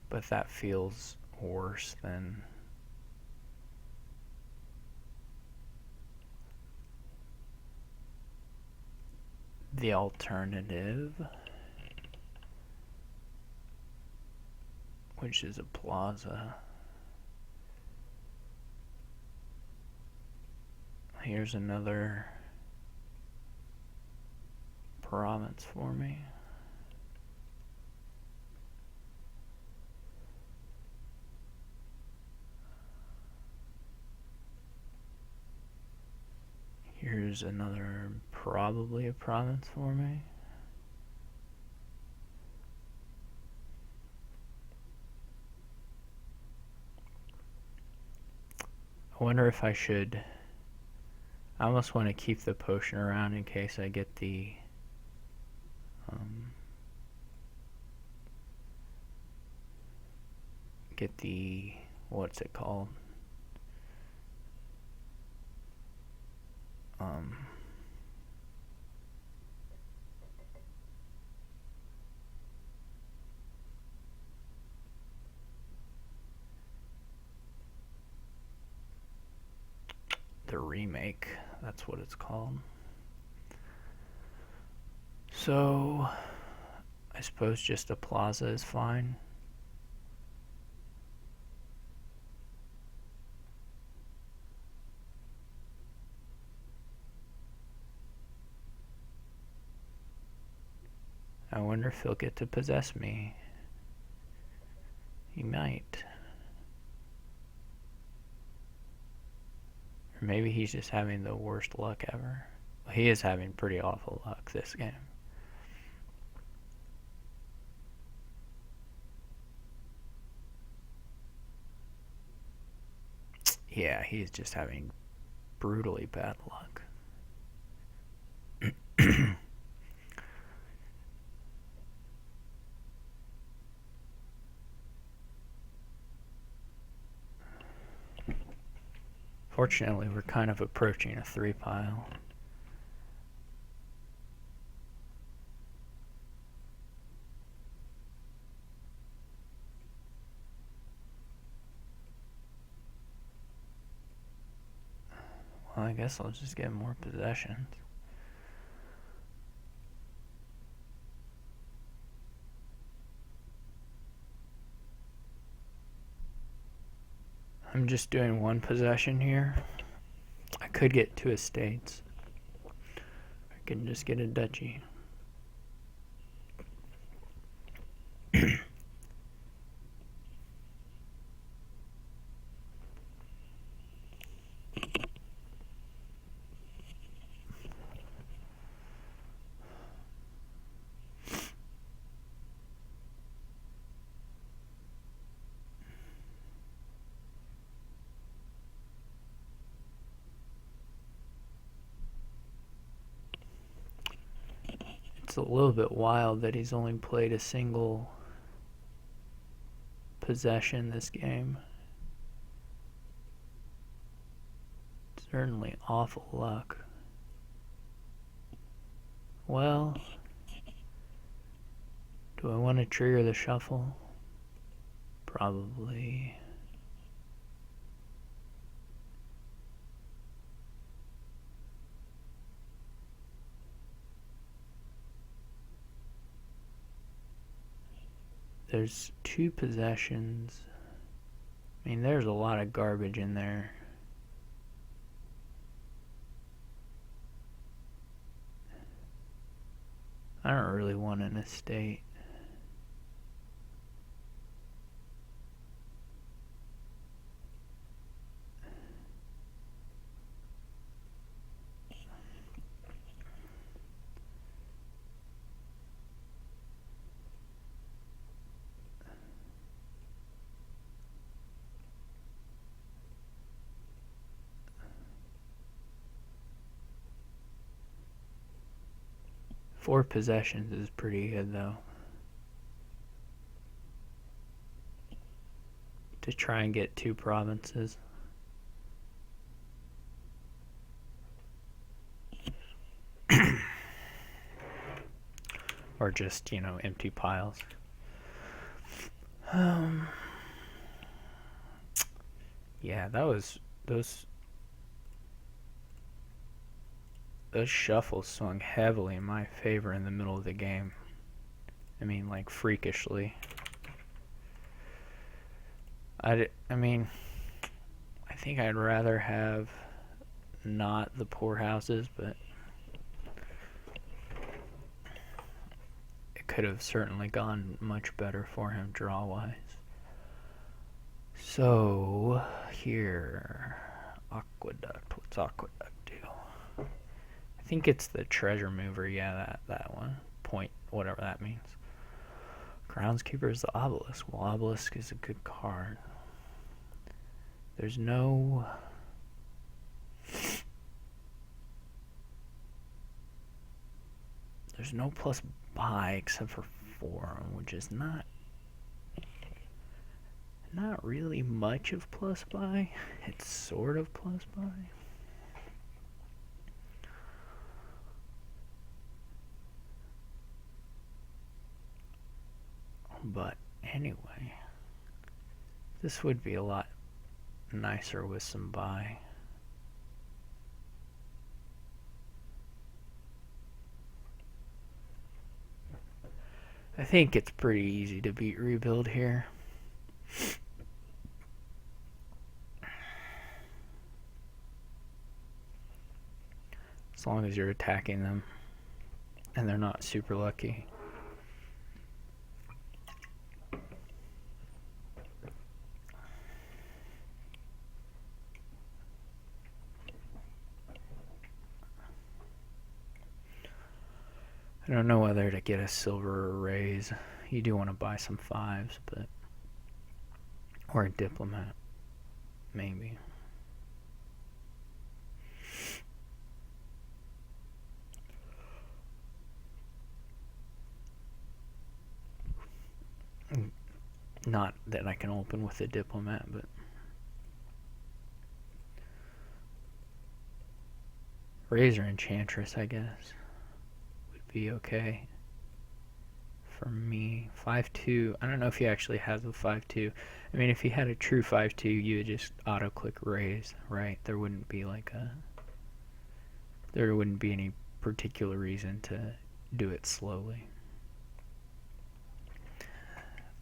Speaker 1: but that feels worse than the alternative, which is a plaza. Here's another province for me. Here's another, probably a province for me. I wonder if I should... I almost want to keep the potion around in case I get the... what's it called? The Remake, that's what it's called. So, I suppose just a plaza is fine. I wonder if he'll get to possess me. He might. Or maybe he's just having the worst luck ever. Well, he is having pretty awful luck this game. Yeah, he's just having brutally bad luck. Fortunately, we're kind of approaching a 3 pile. Well, I guess I'll just get more possessions. I'm just doing one possession here. I could get 2 estates. I can just get a duchy. It's a little bit wild that he's only played a single possession this game. Certainly awful luck. Well, do I want to trigger the shuffle? Probably. There's 2 possessions. I mean, there's a lot of garbage in there. I don't really want an estate. 4 possessions is pretty good, though. To try and get 2 provinces. Or just, you know, empty piles. Yeah, that was... Those shuffles swung heavily in my favor in the middle of the game. I mean, like, freakishly. I mean, I think I'd rather have not the poor houses, but it could have certainly gone much better for him draw-wise. So, here, Aqueduct. What's Aqueduct do? I think it's the treasure mover, yeah, that one. Point, whatever that means. Groundskeeper is the Obelisk. Well, Obelisk is a good card. There's no... There's no plus buy except for forum, which is not really much of plus buy. It's sort of plus buy. But anyway, this would be a lot nicer with some buy. I think it's pretty easy to beat rebuild here. As long as you're attacking them and they're not super lucky. I don't know whether to get a silver or raise. You do want to buy some 5s, but... Or a Diplomat. Maybe. Not that I can open with a Diplomat, but... Razor Enchantress, I guess. Be okay for me. 5-2. I don't know if he actually has a 5-2. I mean, if he had a true 5-2, you would just auto click raise, right? There wouldn't be any particular reason to do it slowly.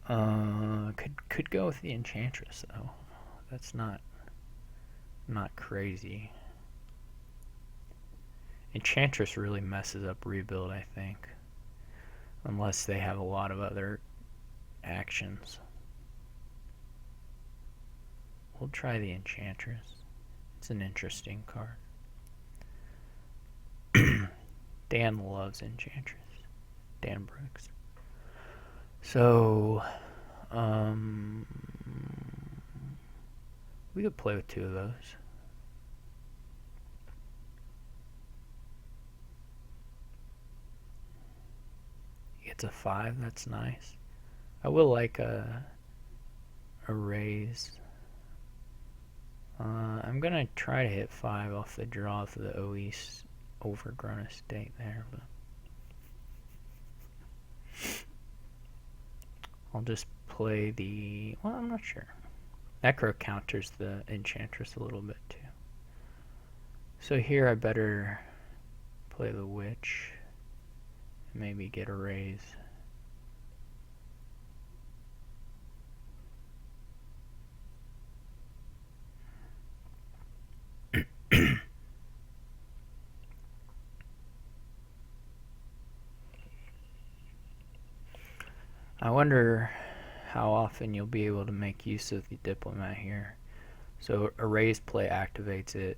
Speaker 1: Could go with the Enchantress though. That's not crazy. Enchantress really messes up rebuild, I think. Unless they have a lot of other actions. We'll try the Enchantress. It's an interesting card. Dan loves Enchantress. Dan Brooks. So, we could play with 2 of those. It's a 5, that's nice. I will like a raise. I'm gonna try to hit 5 off the draw for the OE's overgrown estate there, but I'll just play the... Well, I'm not sure. Necro counters the Enchantress a little bit too. So here I better play the Witch. Maybe get a raise. I wonder how often you'll be able to make use of the Diplomat here. So a raise play activates it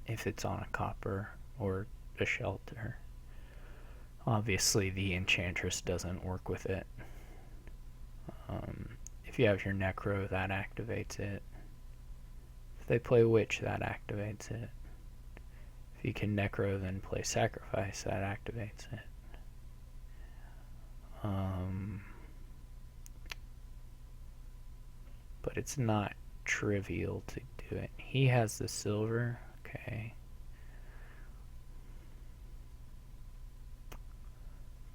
Speaker 1: if it's on a copper or a shelter. Obviously the Enchantress doesn't work with it. If you have your Necro, that activates it. If they play Witch, that activates it. If you can necro, then play sacrifice, that activates it. But it's not trivial to do it. He has the silver. Okay.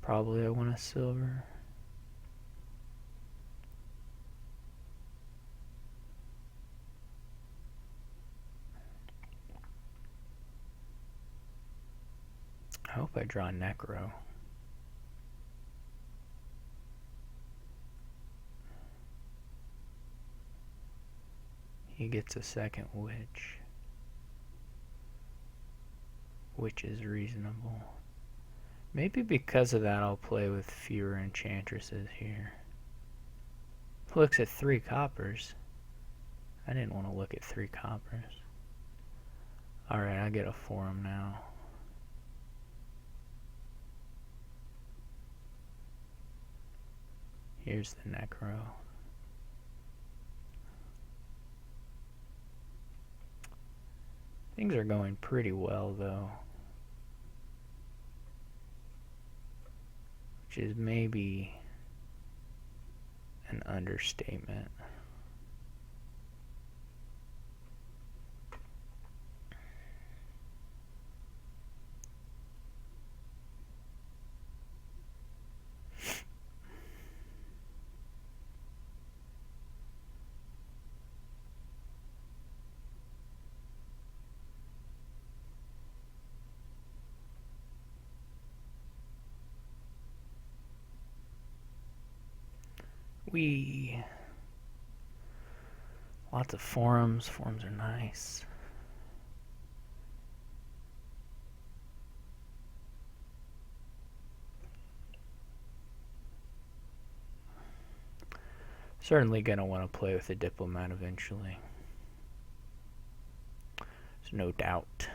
Speaker 1: Probably I want a silver. I hope I draw necro. He gets a second witch. Which is reasonable. Maybe because of that I'll play with fewer enchantresses here. Looks at 3 coppers. I didn't want to look at 3 coppers. Alright, I get a forum now. Here's the necro. Things are going pretty well though. Which is maybe an understatement. Lots of forums. Forums are nice. Certainly gonna want to play with a Diplomat eventually. There's no doubt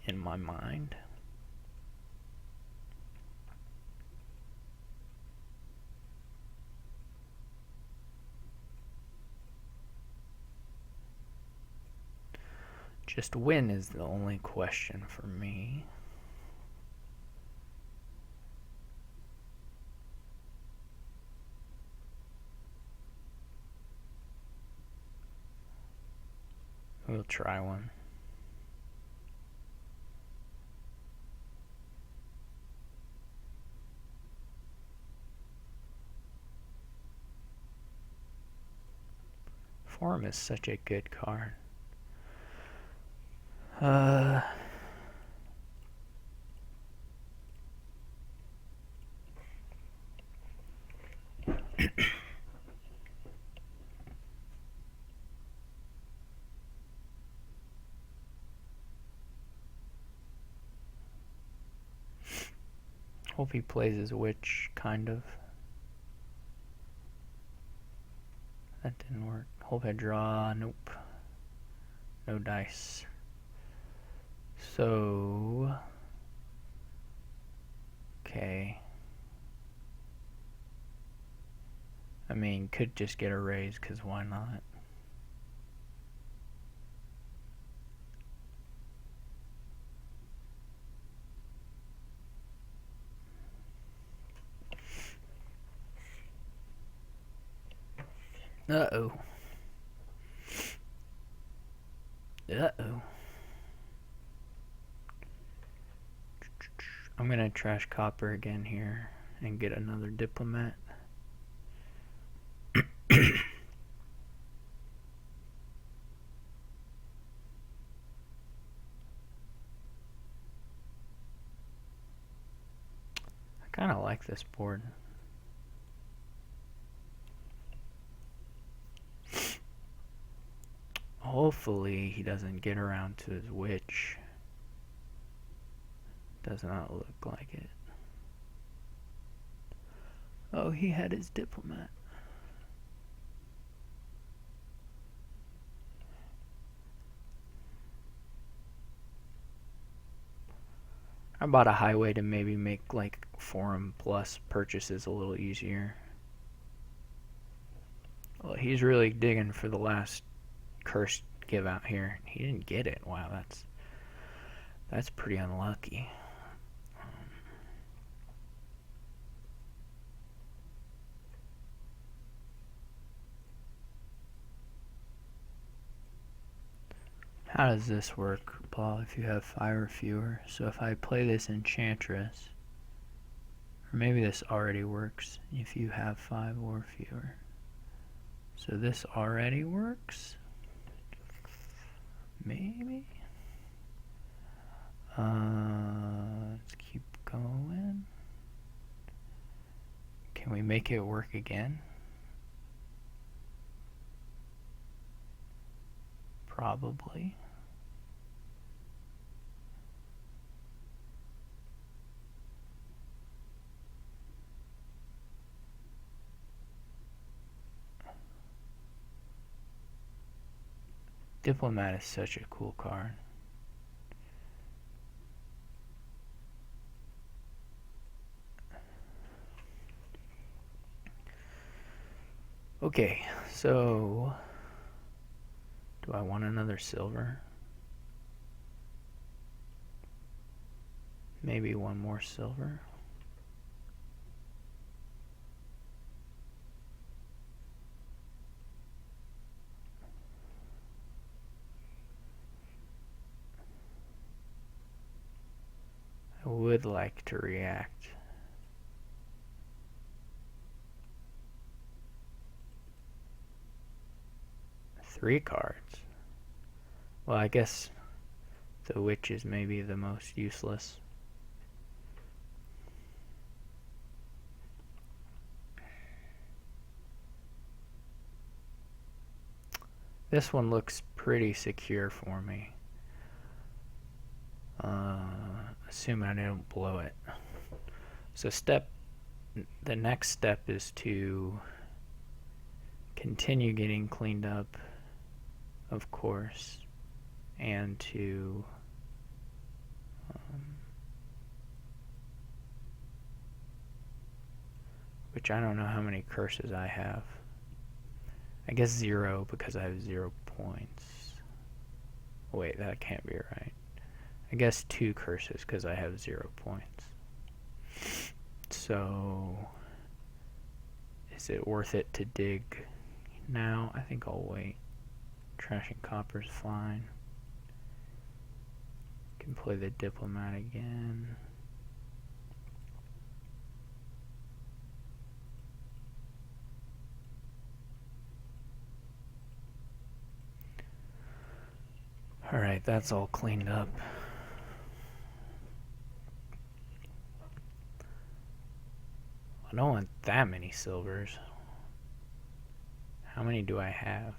Speaker 1: in my mind. Just win is the only question for me. We'll try one. Forum is such a good card. Hope he plays his witch, kind of. That didn't work. Hope I draw. Nope. No dice. So... okay. I mean, could just get a raise, because why not? Uh-oh. Uh-oh. I'm gonna trash copper again here and get another Diplomat. I kind of like this board. Hopefully he doesn't get around to his witch. Does not look like it. Oh, he had his Diplomat. I bought a highway to maybe make like Forum Plus purchases a little easier. Well, he's really digging for the last cursed give out here. He didn't get it. Wow, That's pretty unlucky. How does this work, Paul, if you have 5 or fewer? So if I play this Enchantress, or maybe this already works if you have 5 or fewer. So this already works? Maybe? Let's keep going. Can we make it work again? Probably. Diplomat is such a cool card. Okay, so do I want another silver? Maybe one more silver. I would like to react. Three cards. Well, I guess the witch is maybe the most useless. This one looks pretty secure for me. Assuming I don't blow it. So the next step is to continue getting cleaned up, of course, and to which I don't know how many curses I have. I guess 0 because I have 0 points. Wait, that can't be right. I guess 2 curses because I have 0 points. So, is it worth it to dig now? I think I'll wait. Trash and copper's fine. Can play the Diplomat again. Alright, that's all cleaned up. I don't want that many silvers. How many do I have?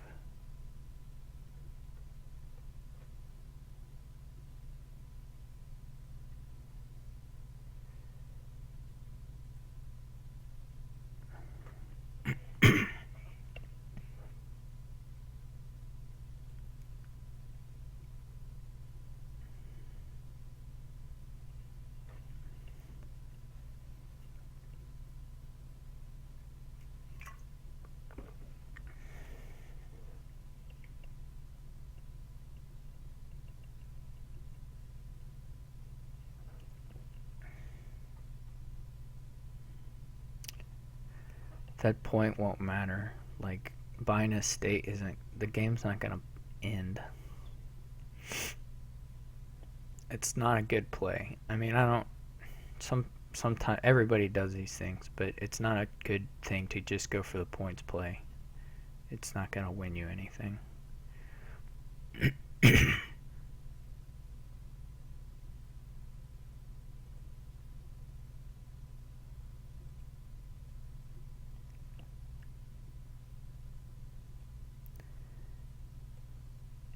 Speaker 1: That point won't matter. Like, buying a state isn't, the game's not gonna end. It's not a good play. I mean, I don't, sometimes everybody does these things, but it's not a good thing to just go for the points play. It's not gonna win you anything.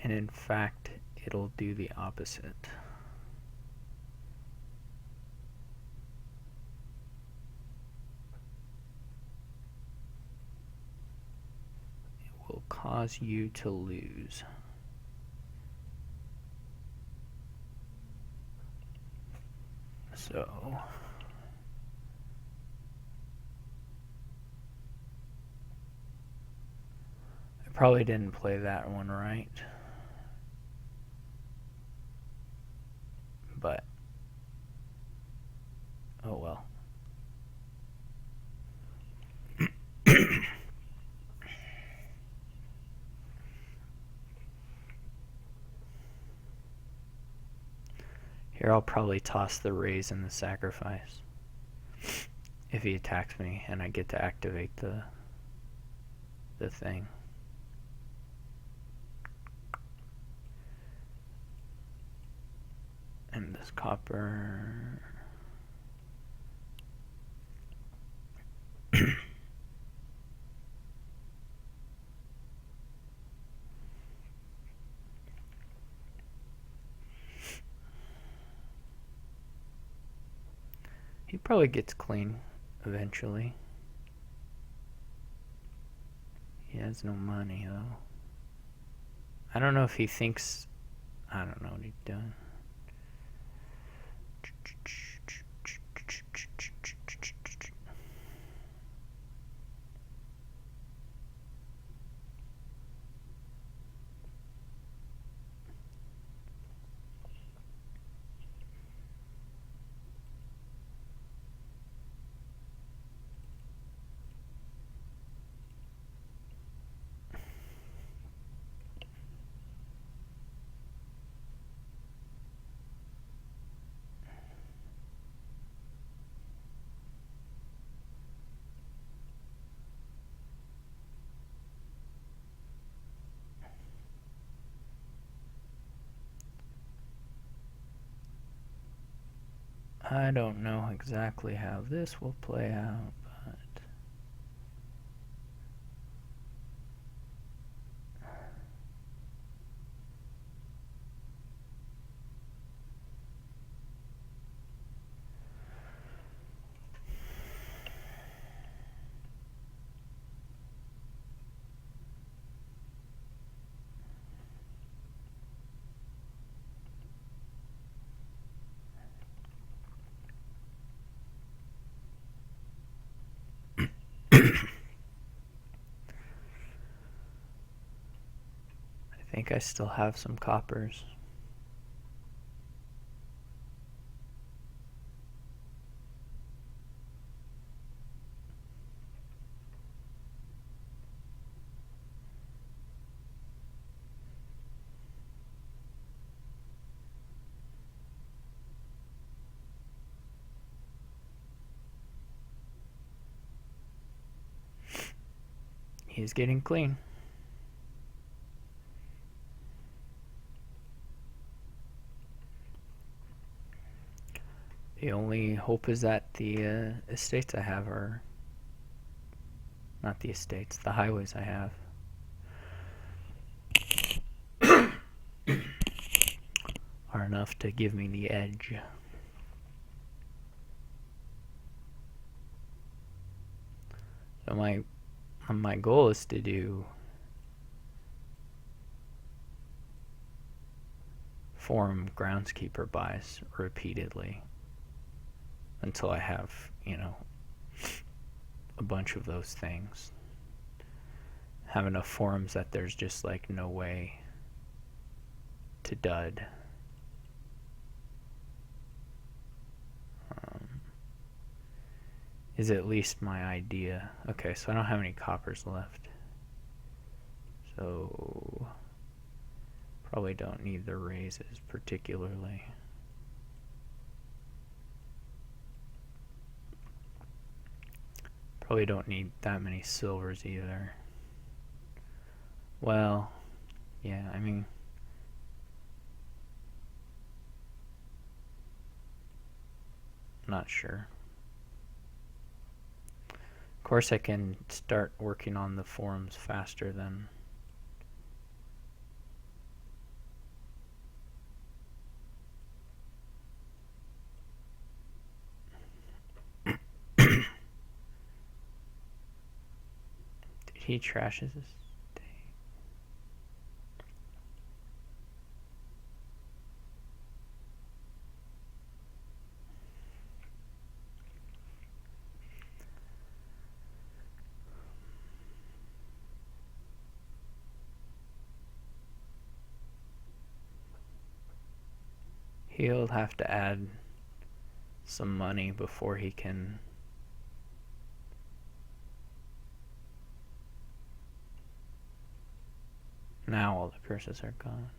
Speaker 1: And in fact, it'll do the opposite. It will cause you to lose. So I probably didn't play that one right. Oh well. Here I'll probably toss the raise and the sacrifice. If he attacks me and I get to activate the thing. And this copper. He probably gets clean eventually. He has no money though. I don't know if he thinks. I don't know what he's doing. I don't know exactly how this will play out, but I think I still have some coppers. He's getting clean. The only hope is that the estates I have are... Not the estates, the highways I have are enough to give me the edge. So my goal is to do forum groundskeeper buys repeatedly until I have, a bunch of those things. Have enough forums that there's just like no way to dud. Is at least my idea. Okay, so I don't have any coppers left. So probably don't need the raises particularly. Probably don't need that many silvers either. Well, yeah, I mean, not sure. Of course I can start working on the forums faster than he trashes his day. He'll have to add some money before he can now all the curses are gone.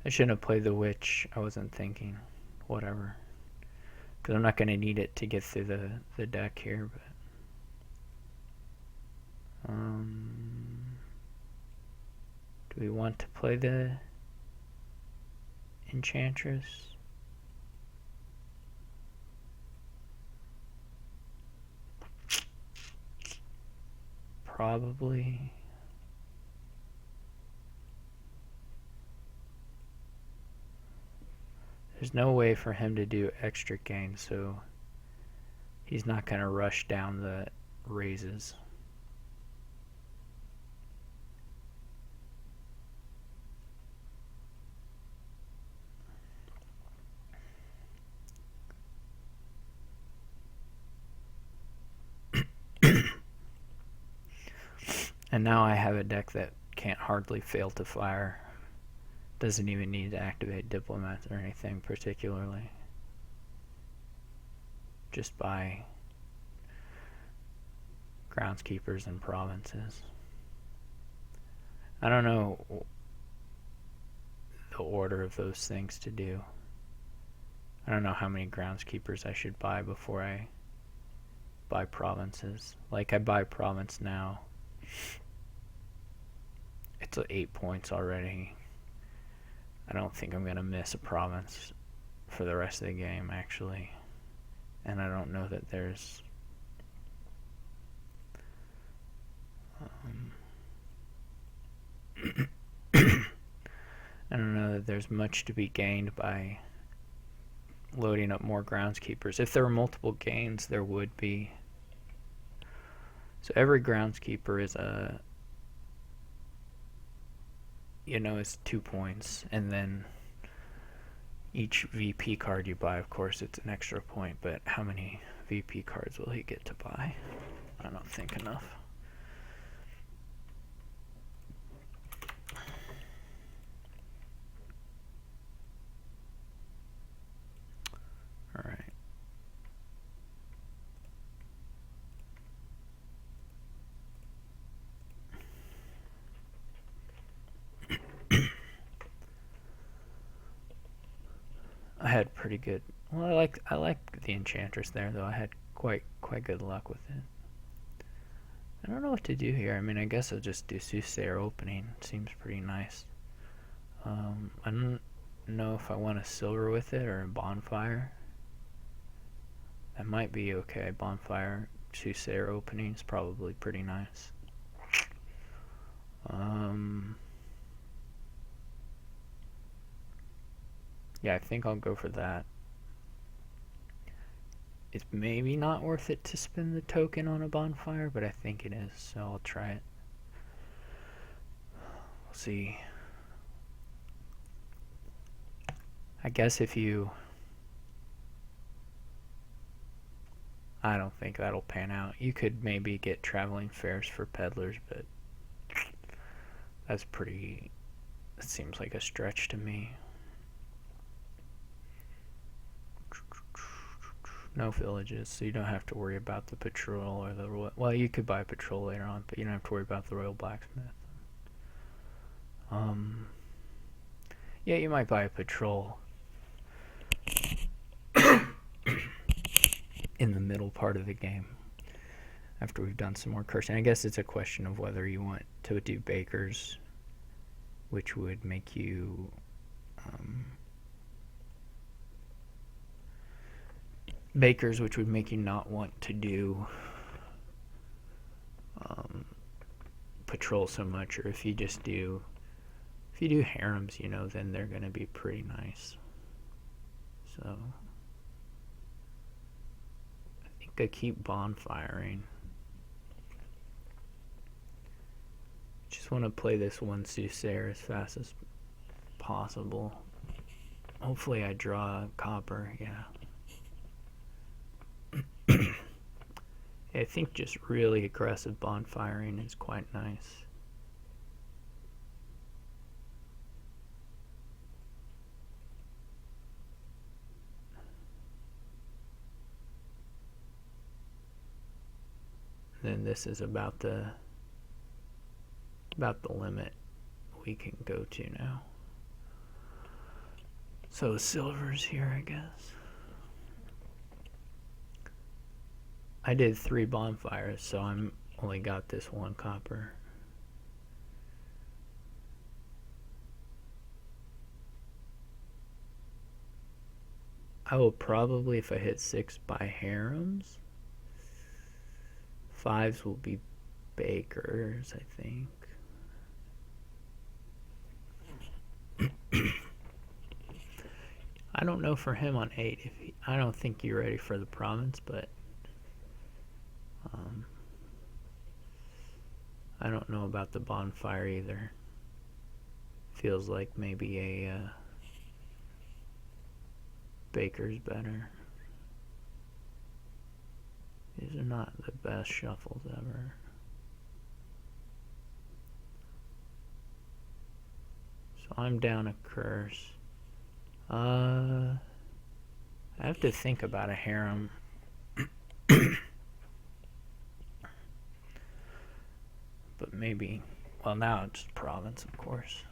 Speaker 1: I shouldn't have played the witch. I wasn't thinking. Whatever. Because I'm not going to need it to get through the deck here. But do we want to play the Enchantress? Probably. There's no way for him to do extra gain, so he's not going to rush down the raises. And now I have a deck that can't hardly fail to fire. Doesn't even need to activate Diplomat or anything particularly. Just by groundskeepers and provinces. I don't know the order of those things to do. I don't know how many groundskeepers I should buy before I buy provinces. Like, I buy province now. It's 8 points already. I don't think I'm going to miss a province for the rest of the game, actually. And I don't know that there's I don't know that there's much to be gained by loading up more groundskeepers. If there were multiple gains, there would be. So every groundskeeper is is 2 points, and then each VP card you buy, of course, it's an extra point, but how many VP cards will he get to buy? I don't think enough. Alright. I had pretty good. Well, I like the Enchantress there, though. I had quite good luck with it. I don't know what to do here. I mean, I guess I'll just do Soothsayer opening. Seems pretty nice. I don't know if I want a silver with it or a Bonfire. That might be okay. Bonfire, Soothsayer opening is probably pretty nice. Yeah, I think I'll go for that. It's maybe not worth it to spend the token on a Bonfire, but I think it is, so I'll try it. We'll see. I guess if you... I don't think that'll pan out. You could maybe get traveling fairs for peddlers, but that's pretty... That seems like a stretch to me. No villages, so you don't have to worry about the patrol or the royal... Well, you could buy a patrol later on, but you don't have to worry about the royal blacksmith. Yeah, you might buy a patrol in the middle part of the game after we've done some more cursing. I guess it's a question of whether you want to do bakers, which would make you not want to do patrol so much, or if you you do harems, you know, then they're going to be pretty nice. So I think I keep bonfiring. Just want to play this one Soothsayer as fast as possible. Hopefully I draw a copper, yeah. I think just really aggressive bonfiring is quite nice. Then this is about the limit we can go to now. So silver's here, I guess. I did 3 bonfires, so I'm only got this 1 copper. I will probably, if I hit 6, buy harems. 5s will be bakers, I think. I don't know for him on 8. I don't think you're ready for the province, but I don't know about the bonfire either. Feels like maybe a baker's better. These are not the best shuffles ever. So I'm down a curse. I have to think about a harem. But maybe, well, now it's province, of course.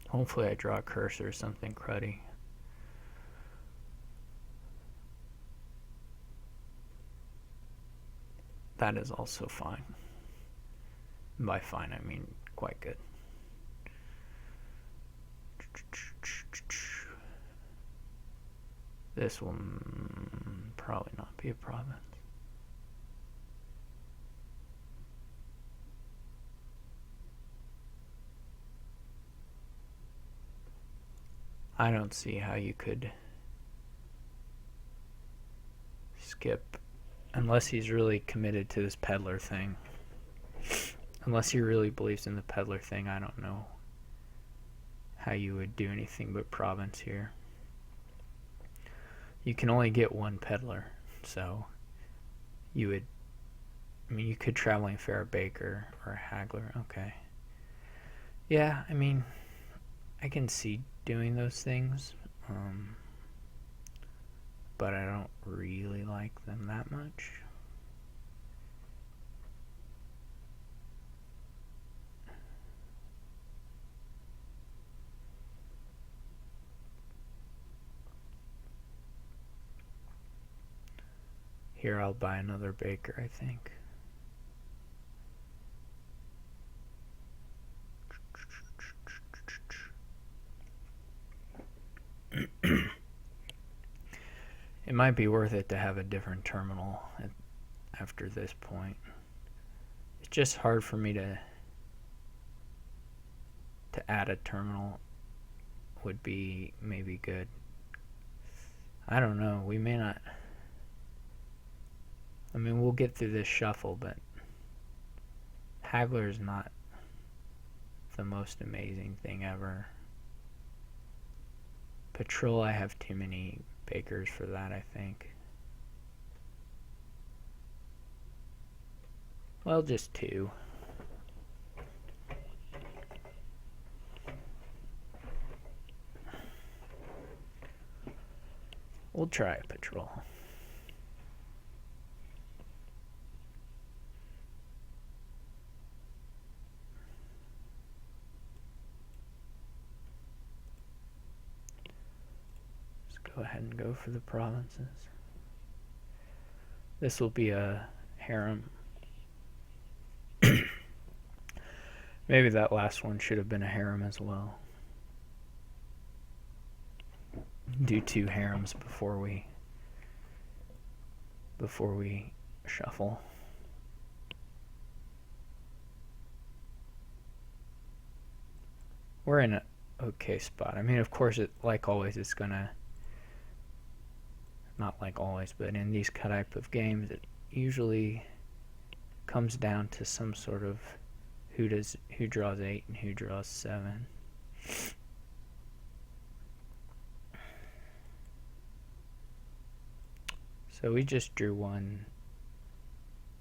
Speaker 1: Hopefully I draw a cursor or something cruddy. That is also fine. And by fine, I mean quite good. This will probably not be a province. I don't see how you could skip, unless he's really committed to this peddler thing. Unless he really believes in the peddler thing, I don't know how you would do anything but province here. You can only get 1 peddler, so you would, I mean, you could traveling fair baker or haggler, okay. Yeah, I mean, I can see doing those things, but I don't really like them that much. Here I'll buy another baker, I think. It might be worth it to have a different terminal after this point. It's just hard for me to add a terminal would be maybe good. I don't know, we may not. I mean, we'll get through this shuffle, but haggler is not the most amazing thing ever. Patrol, I have too many bakers for that, I think. Well, just 2. We'll try a patrol. Go ahead and go for the provinces. This will be a harem. Maybe that last one should have been a harem as well. Do 2 harems before we shuffle. we're in an okay spot. I mean, of course, like always, it's gonna, not like always, but in these type of games, it usually comes down to some sort of who draws 8 and who draws 7. So we just drew one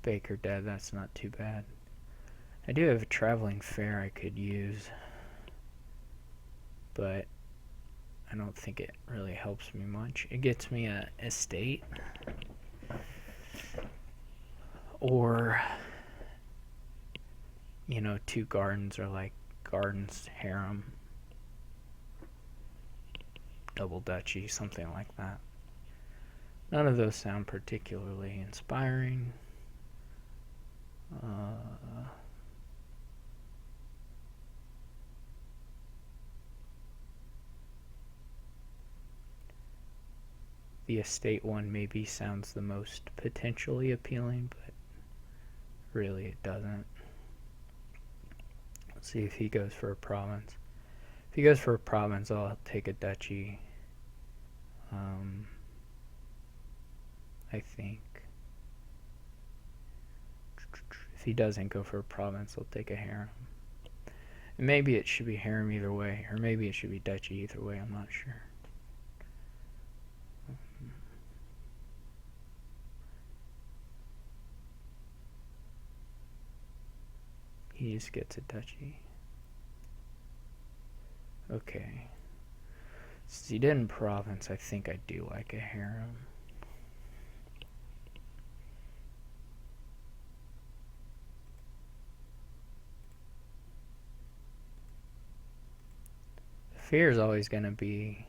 Speaker 1: Baker dead. That's not too bad. I do have a traveling fair I could use, but I don't think it really helps me much. It gets me a estate or, you know, 2 gardens, or like gardens, harem, double duchy, something like that. None of those sound particularly inspiring. The estate one maybe sounds the most potentially appealing, but really it doesn't. Let's see if he goes for a province. If he goes for a province, I'll take a duchy. I think. If he doesn't go for a province, I'll take a harem. And maybe it should be harem either way, or maybe it should be duchy either way, I'm not sure. He just gets a duchy. Okay. Since he didn't province, I think I do like a harem. Fear is always going to be,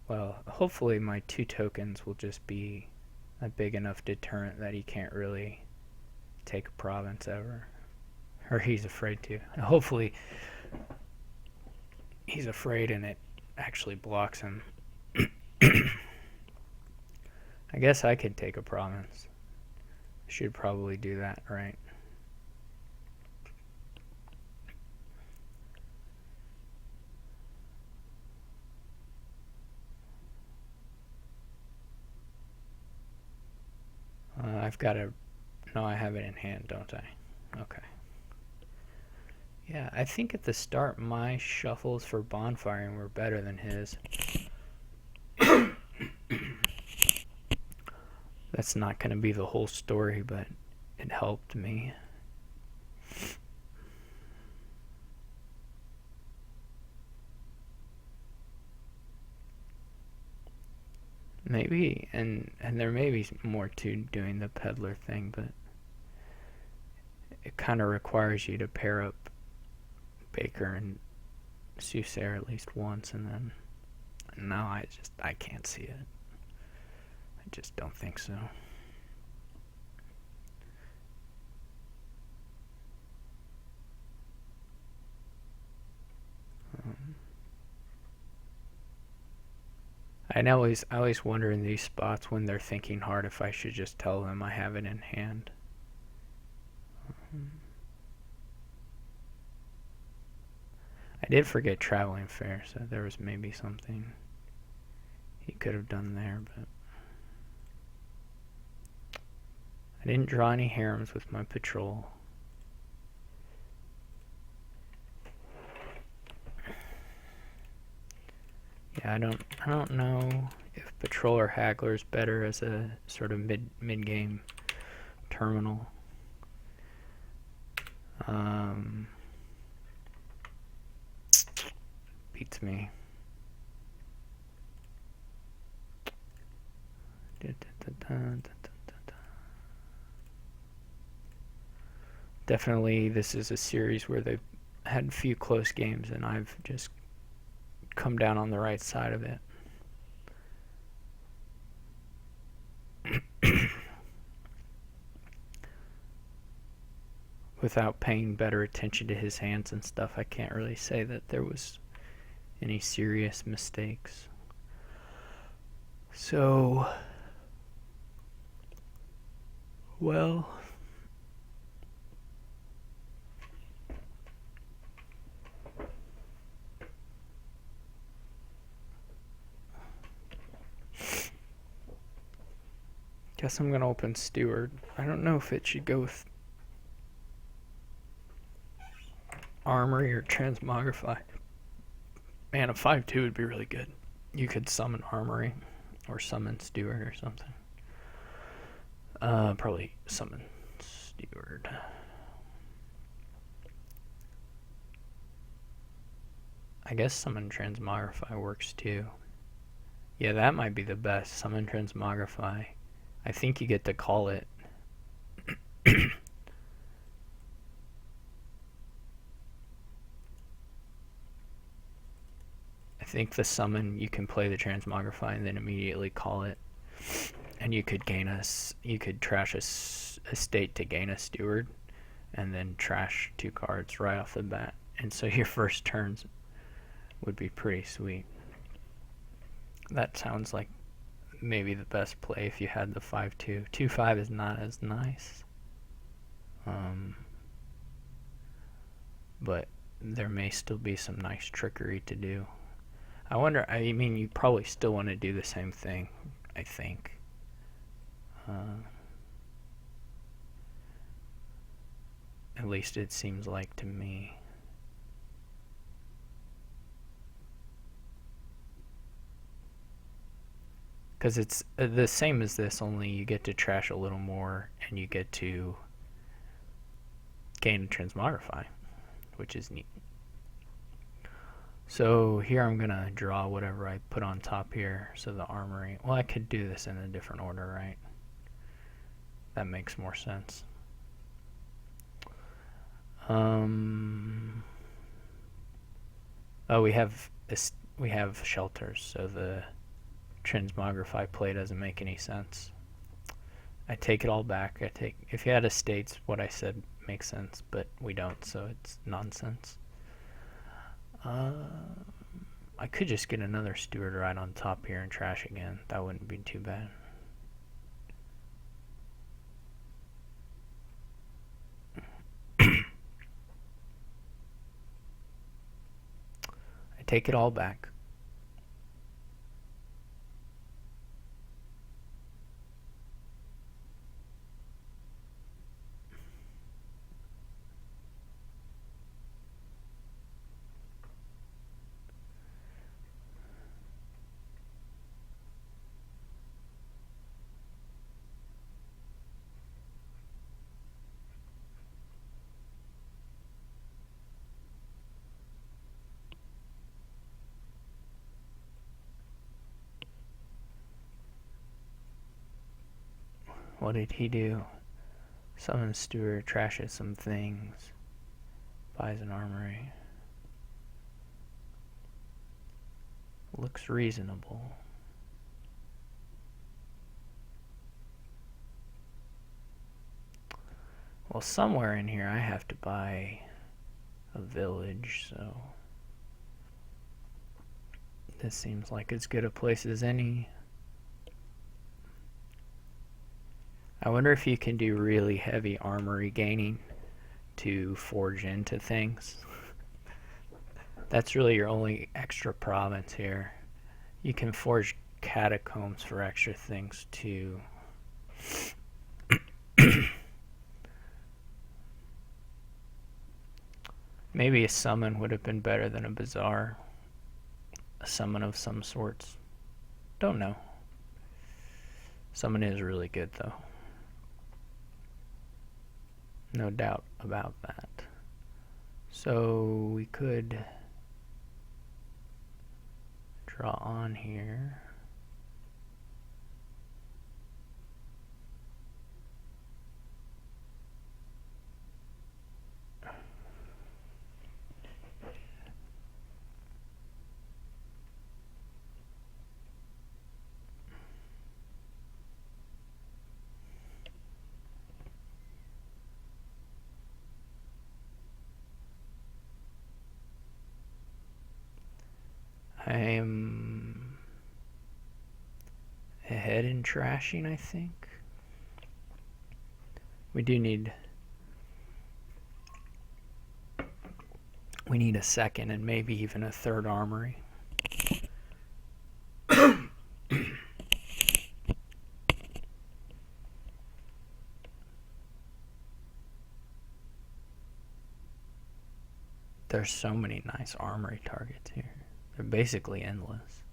Speaker 1: well, hopefully my 2 tokens will just be a big enough deterrent that he can't really take a province ever, or he's afraid to. Hopefully he's afraid and it actually blocks him. I guess I could take a province. Should probably do that, right? I've got a... No, I have it in hand, don't I? Okay. Yeah, I think at the start my shuffles for Bonfire were better than his. That's not going to be the whole story, but it helped me. Maybe, and there may be more to doing the peddler thing, but it kind of requires you to pair up Baker and Soothsayer at least once, and then no, I can't see it. I just don't think so. I always wonder in these spots when they're thinking hard if I should just tell them I have it in hand. I did forget traveling fair, so there was maybe something he could have done there, but I didn't draw any harems with my patrol. Yeah, I don't know if patrol or haggler is better as a sort of mid game terminal. Beats me. Definitely, this is a series where they've had a few close games, and I've just come down on the right side of it. Without paying better attention to his hands and stuff, I can't really say that there was any serious mistakes. So, well, Guess I'm gonna open Steward. I don't know if it should go with Armory or transmogrify. Man, a 5/2 would be really good. You could summon Armory or summon Steward or something. Probably summon Steward. I guess summon transmogrify works too. Yeah, that might be the best. Summon transmogrify. I think you get to call it. I think the summon, you can play the transmogrify and then immediately call it. And you could gain you could trash a state to gain a steward, and then trash 2 cards right off the bat. And so your first turns would be pretty sweet. That sounds like maybe the best play if you had the 5/2. 2/5 is not as nice. But there may still be some nice trickery to do. I wonder, I mean, you probably still want to do the same thing, I think. At least it seems like to me. Because it's the same as this, only you get to trash a little more and you get to gain a transmogrify, which is neat. So here I'm going to draw whatever I put on top here. So the Armory, well, I could do this in a different order, right? That makes more sense. Oh, we have shelters, so the transmogrify play doesn't make any sense. I take it all back. If you had estates, what I said makes sense, but we don't, so it's nonsense. I could just get another steward right on top here and trash again. That wouldn't be too bad. I take it all back. What did he do? Summon steward, trashes some things, buys an armory. Looks reasonable. Well, somewhere in here I have to buy a village, so this seems like as good a place as any. I wonder if you can do really heavy armory gaining to forge into things. That's really your only extra province here. You can forge catacombs for extra things too. Maybe a summon would have been better than a bazaar. A summon of some sorts. Don't know. Summon is really good though. No doubt about that. So we could draw on here. I am ahead in trashing, I think. We need a second and maybe even a third armory. There's so many nice armory targets here. They're basically endless.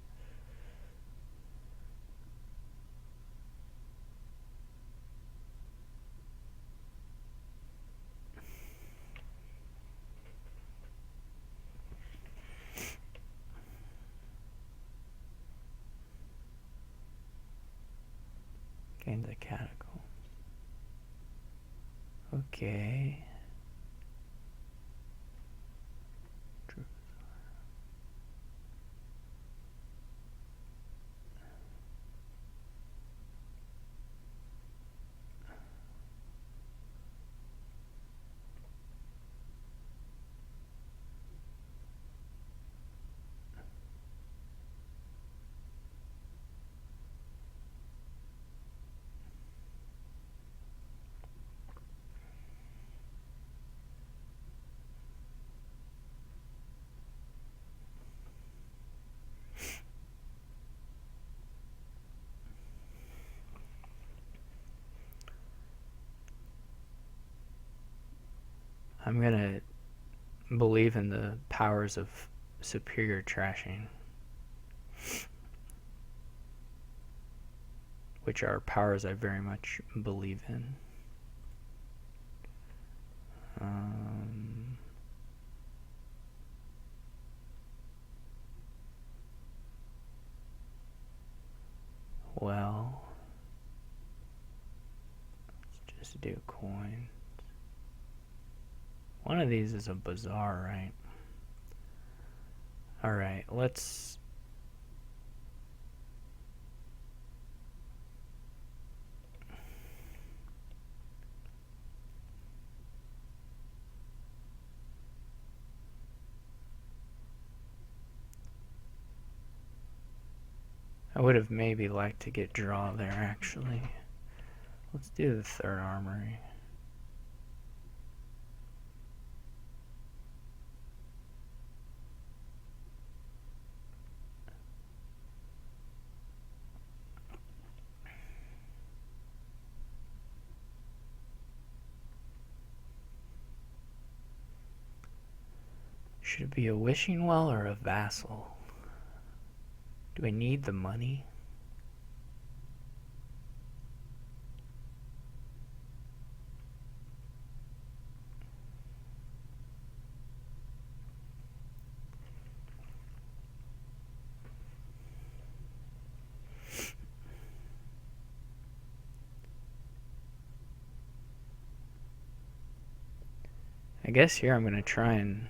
Speaker 1: Gain the catacombs. Okay. I'm gonna believe in the powers of superior trashing, which are powers I very much believe in. Well, let's just do coins. One of these is a bazaar, right? Alright, let's... I would have maybe liked to get draw there, actually. Let's do the third armory. Should it be a wishing well or a vassal? Do I need the money? I guess here I'm going to try and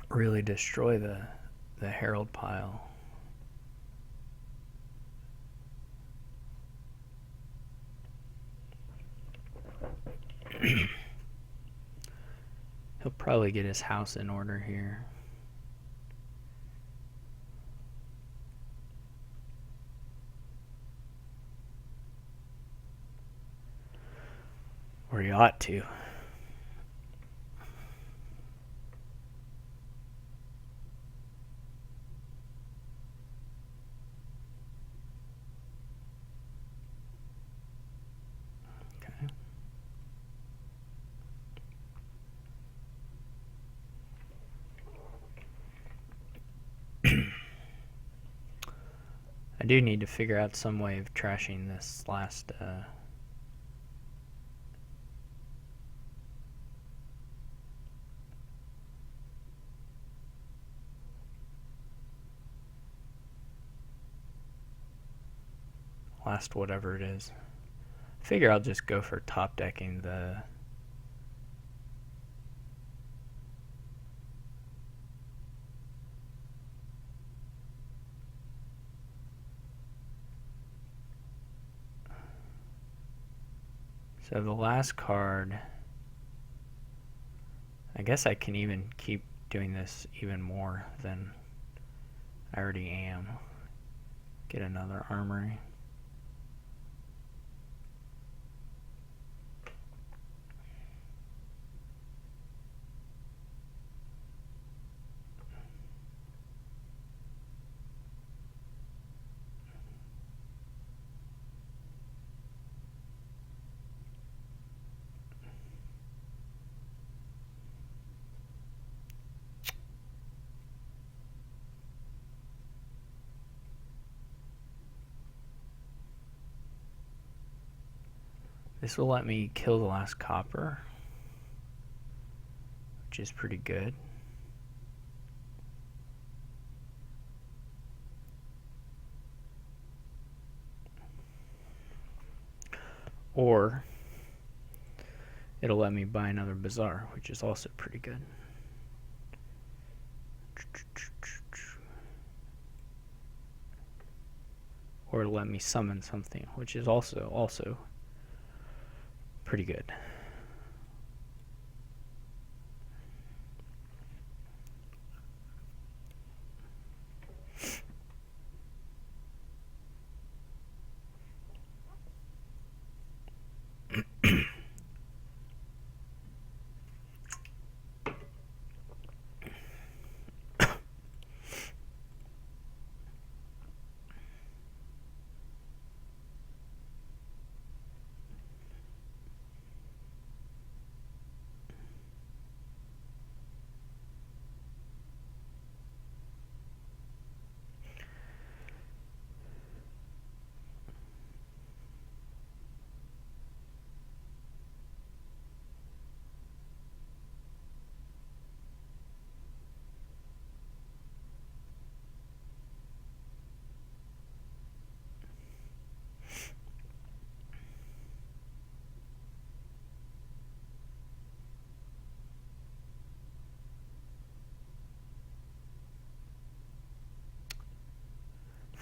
Speaker 1: really destroy the herald pile. He'll probably get his house in order here. Or he ought to. I do need to figure out some way of trashing this last whatever it is. Figure I'll just go for top decking the so the last card, I guess I can even keep doing this even more than I already am. Get another armory. This will let me kill the last copper, which is pretty good. Or it'll let me buy another bazaar, which is also pretty good. Or it'll let me summon something, which is also pretty good.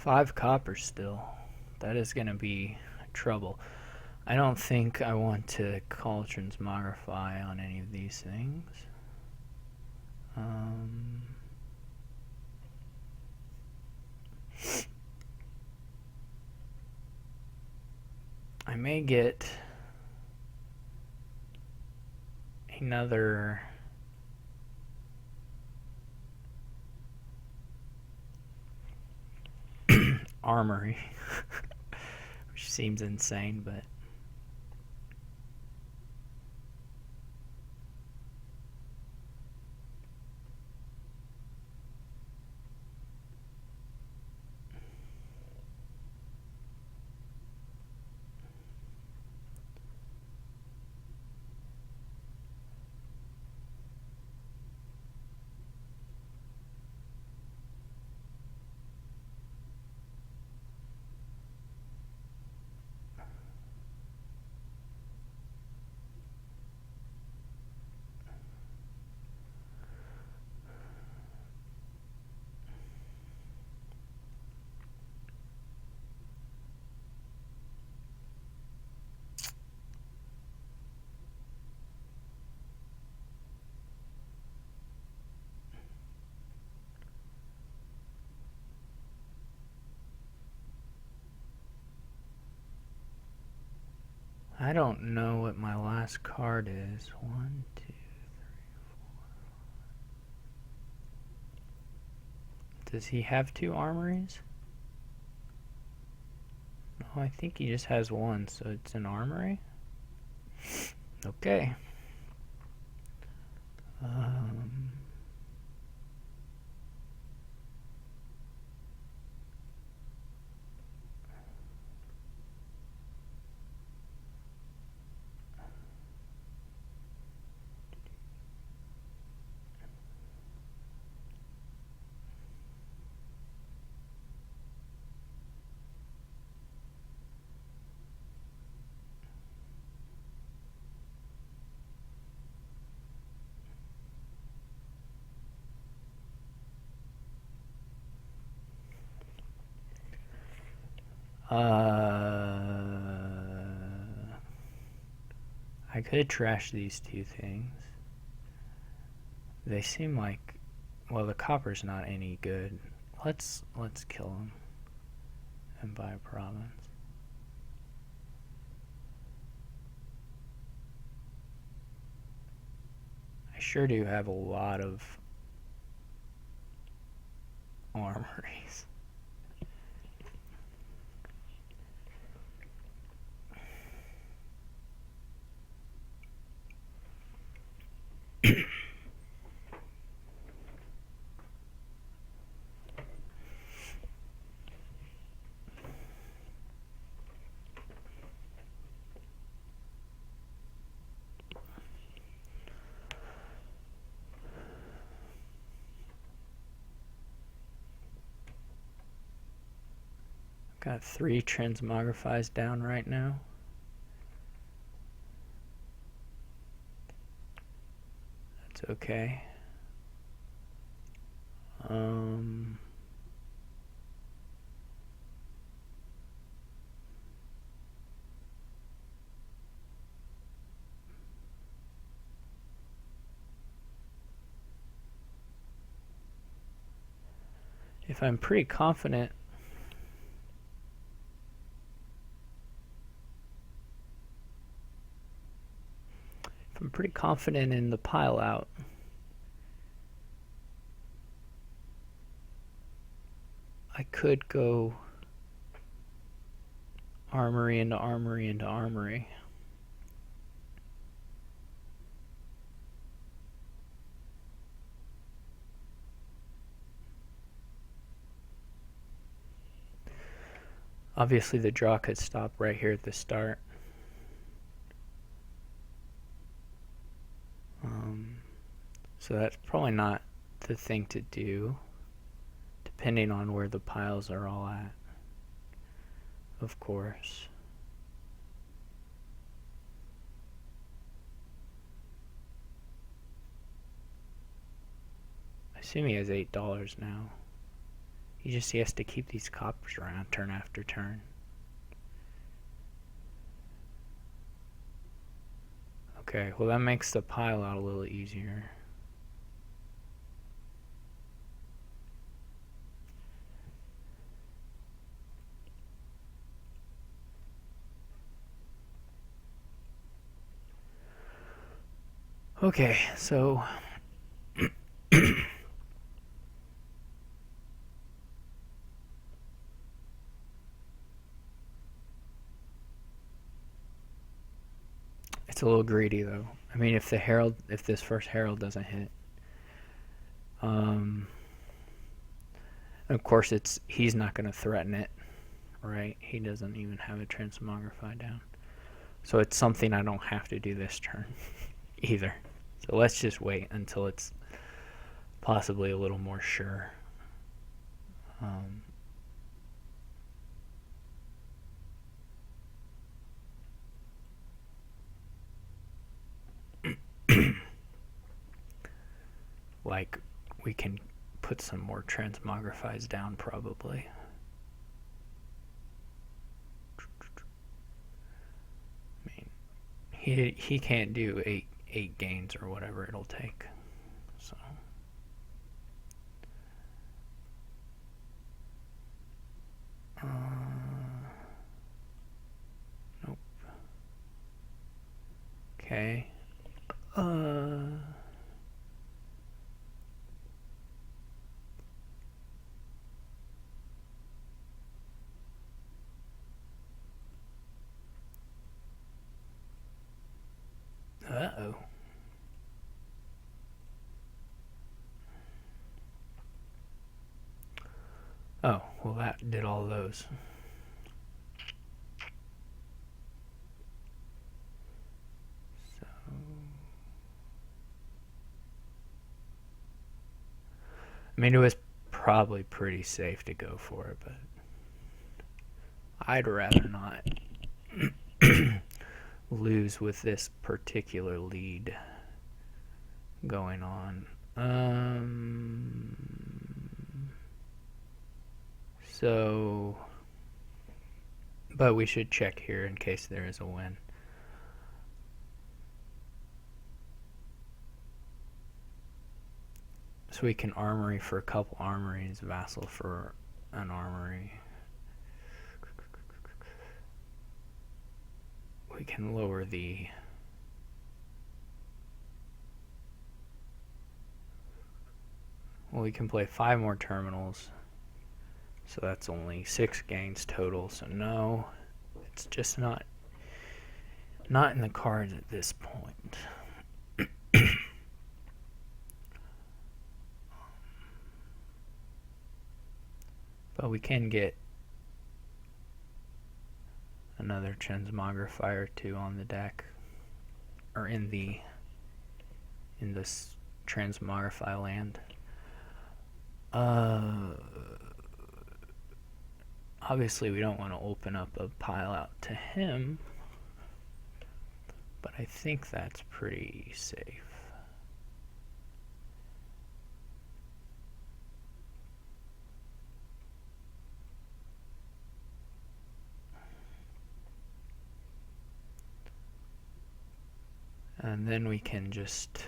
Speaker 1: $5 copper still. That is going to be trouble. I don't think I want to call transmogrify on any of these things. I may get another Armory, which seems insane, but I don't know what my last card is. 1, 2, 3, 4. Does he have 2 armories? No, I think he just has 1, so it's an armory. Okay. I could trash these 2 things. They seem like, well, the copper's not any good. Let's kill them and buy a province. I sure do have a lot of armories. Got 3 transmogrifies down right now. That's okay. If I'm pretty confident in the pile out, I could go Armory into Armory into Armory. Obviously the draw could stop right here at the start. So that's probably not the thing to do, depending on where the piles are all at, of course. I assume he has $8 now. He has to keep these coppers around turn after turn. Okay, well that makes the pile out a little easier. Okay, so it's a little greedy though. I mean, if this first Herald doesn't hit, of course he's not going to threaten it, right? He doesn't even have a transmogrify down, so it's something I don't have to do this turn either. So let's just wait until it's possibly a little more sure. Like, we can put some more transmogrifies down probably. I mean, he can't do eight gains or whatever it'll take. So nope. Okay. Uh-oh. Oh, well that did all those. So I mean, it was probably pretty safe to go for it, but I'd rather not lose with this particular lead going on. So, but we should check here in case there is a win. So we can Armory for a couple armories, Vassal for an armory. We can lower the well, we can play 5 more terminals, so that's only 6 gains total. So no, it's just not in the cards at this point. But we can get another transmogrify or 2 on the deck, or in this transmogrify land. Obviously, we don't want to open up a pile out to him, but I think that's pretty safe. And then we can just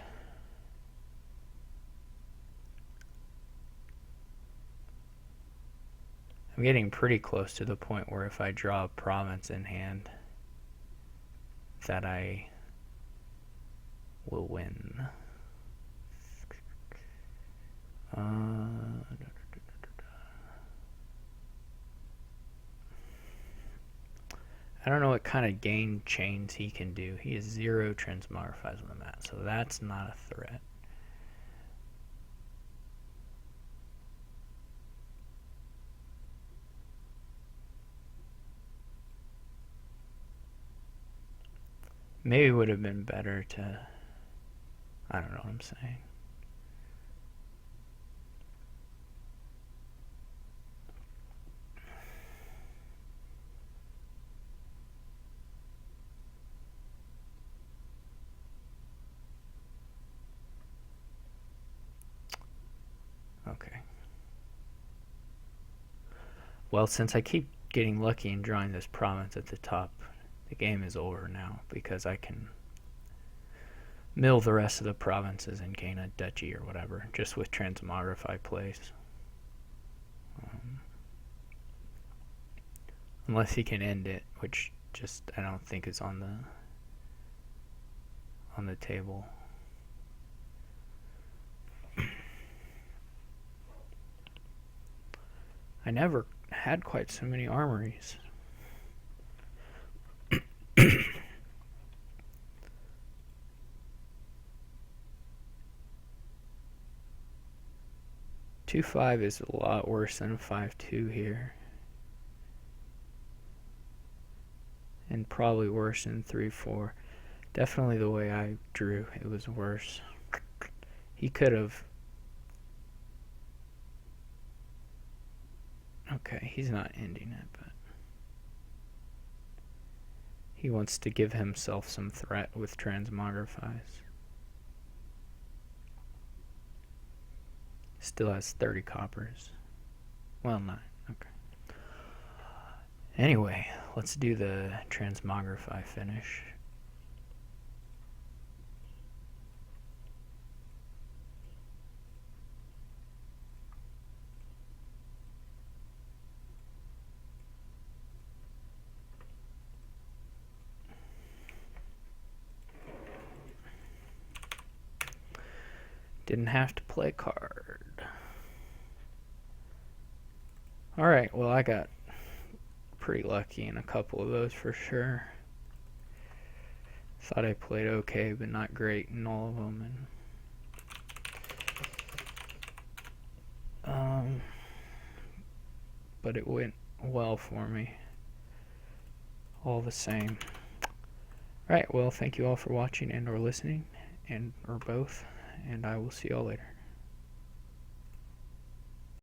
Speaker 1: I'm getting pretty close to the point where if I draw a province in hand, that I will win. I don't know what kind of gain chains he can do. He has 0 transmogrifies on the mat, so that's not a threat. Maybe it would have been better to... I don't know what I'm saying. Okay. Well, since I keep getting lucky and drawing this province at the top, the game is over now because I can mill the rest of the provinces and gain a duchy or whatever just with transmogrify plays. Unless he can end it, which just I don't think is on the table. I never had quite so many armories. 2-5 is a lot worse than 5-2 here. And probably worse than 3-4. Definitely the way I drew, it was worse. He could have... Okay, he's not ending it, but... He wants to give himself some threat with transmogrifies. Still has 30 coppers. Well, 9. Okay. Anyway, let's do the transmogrify finish. Didn't have to play card. Alright, well I got pretty lucky in a couple of those for sure. Thought I played okay, but not great in all of them. But it went well for me, all the same. Alright, well thank you all for watching and or listening, and or both, and I will see y'all later.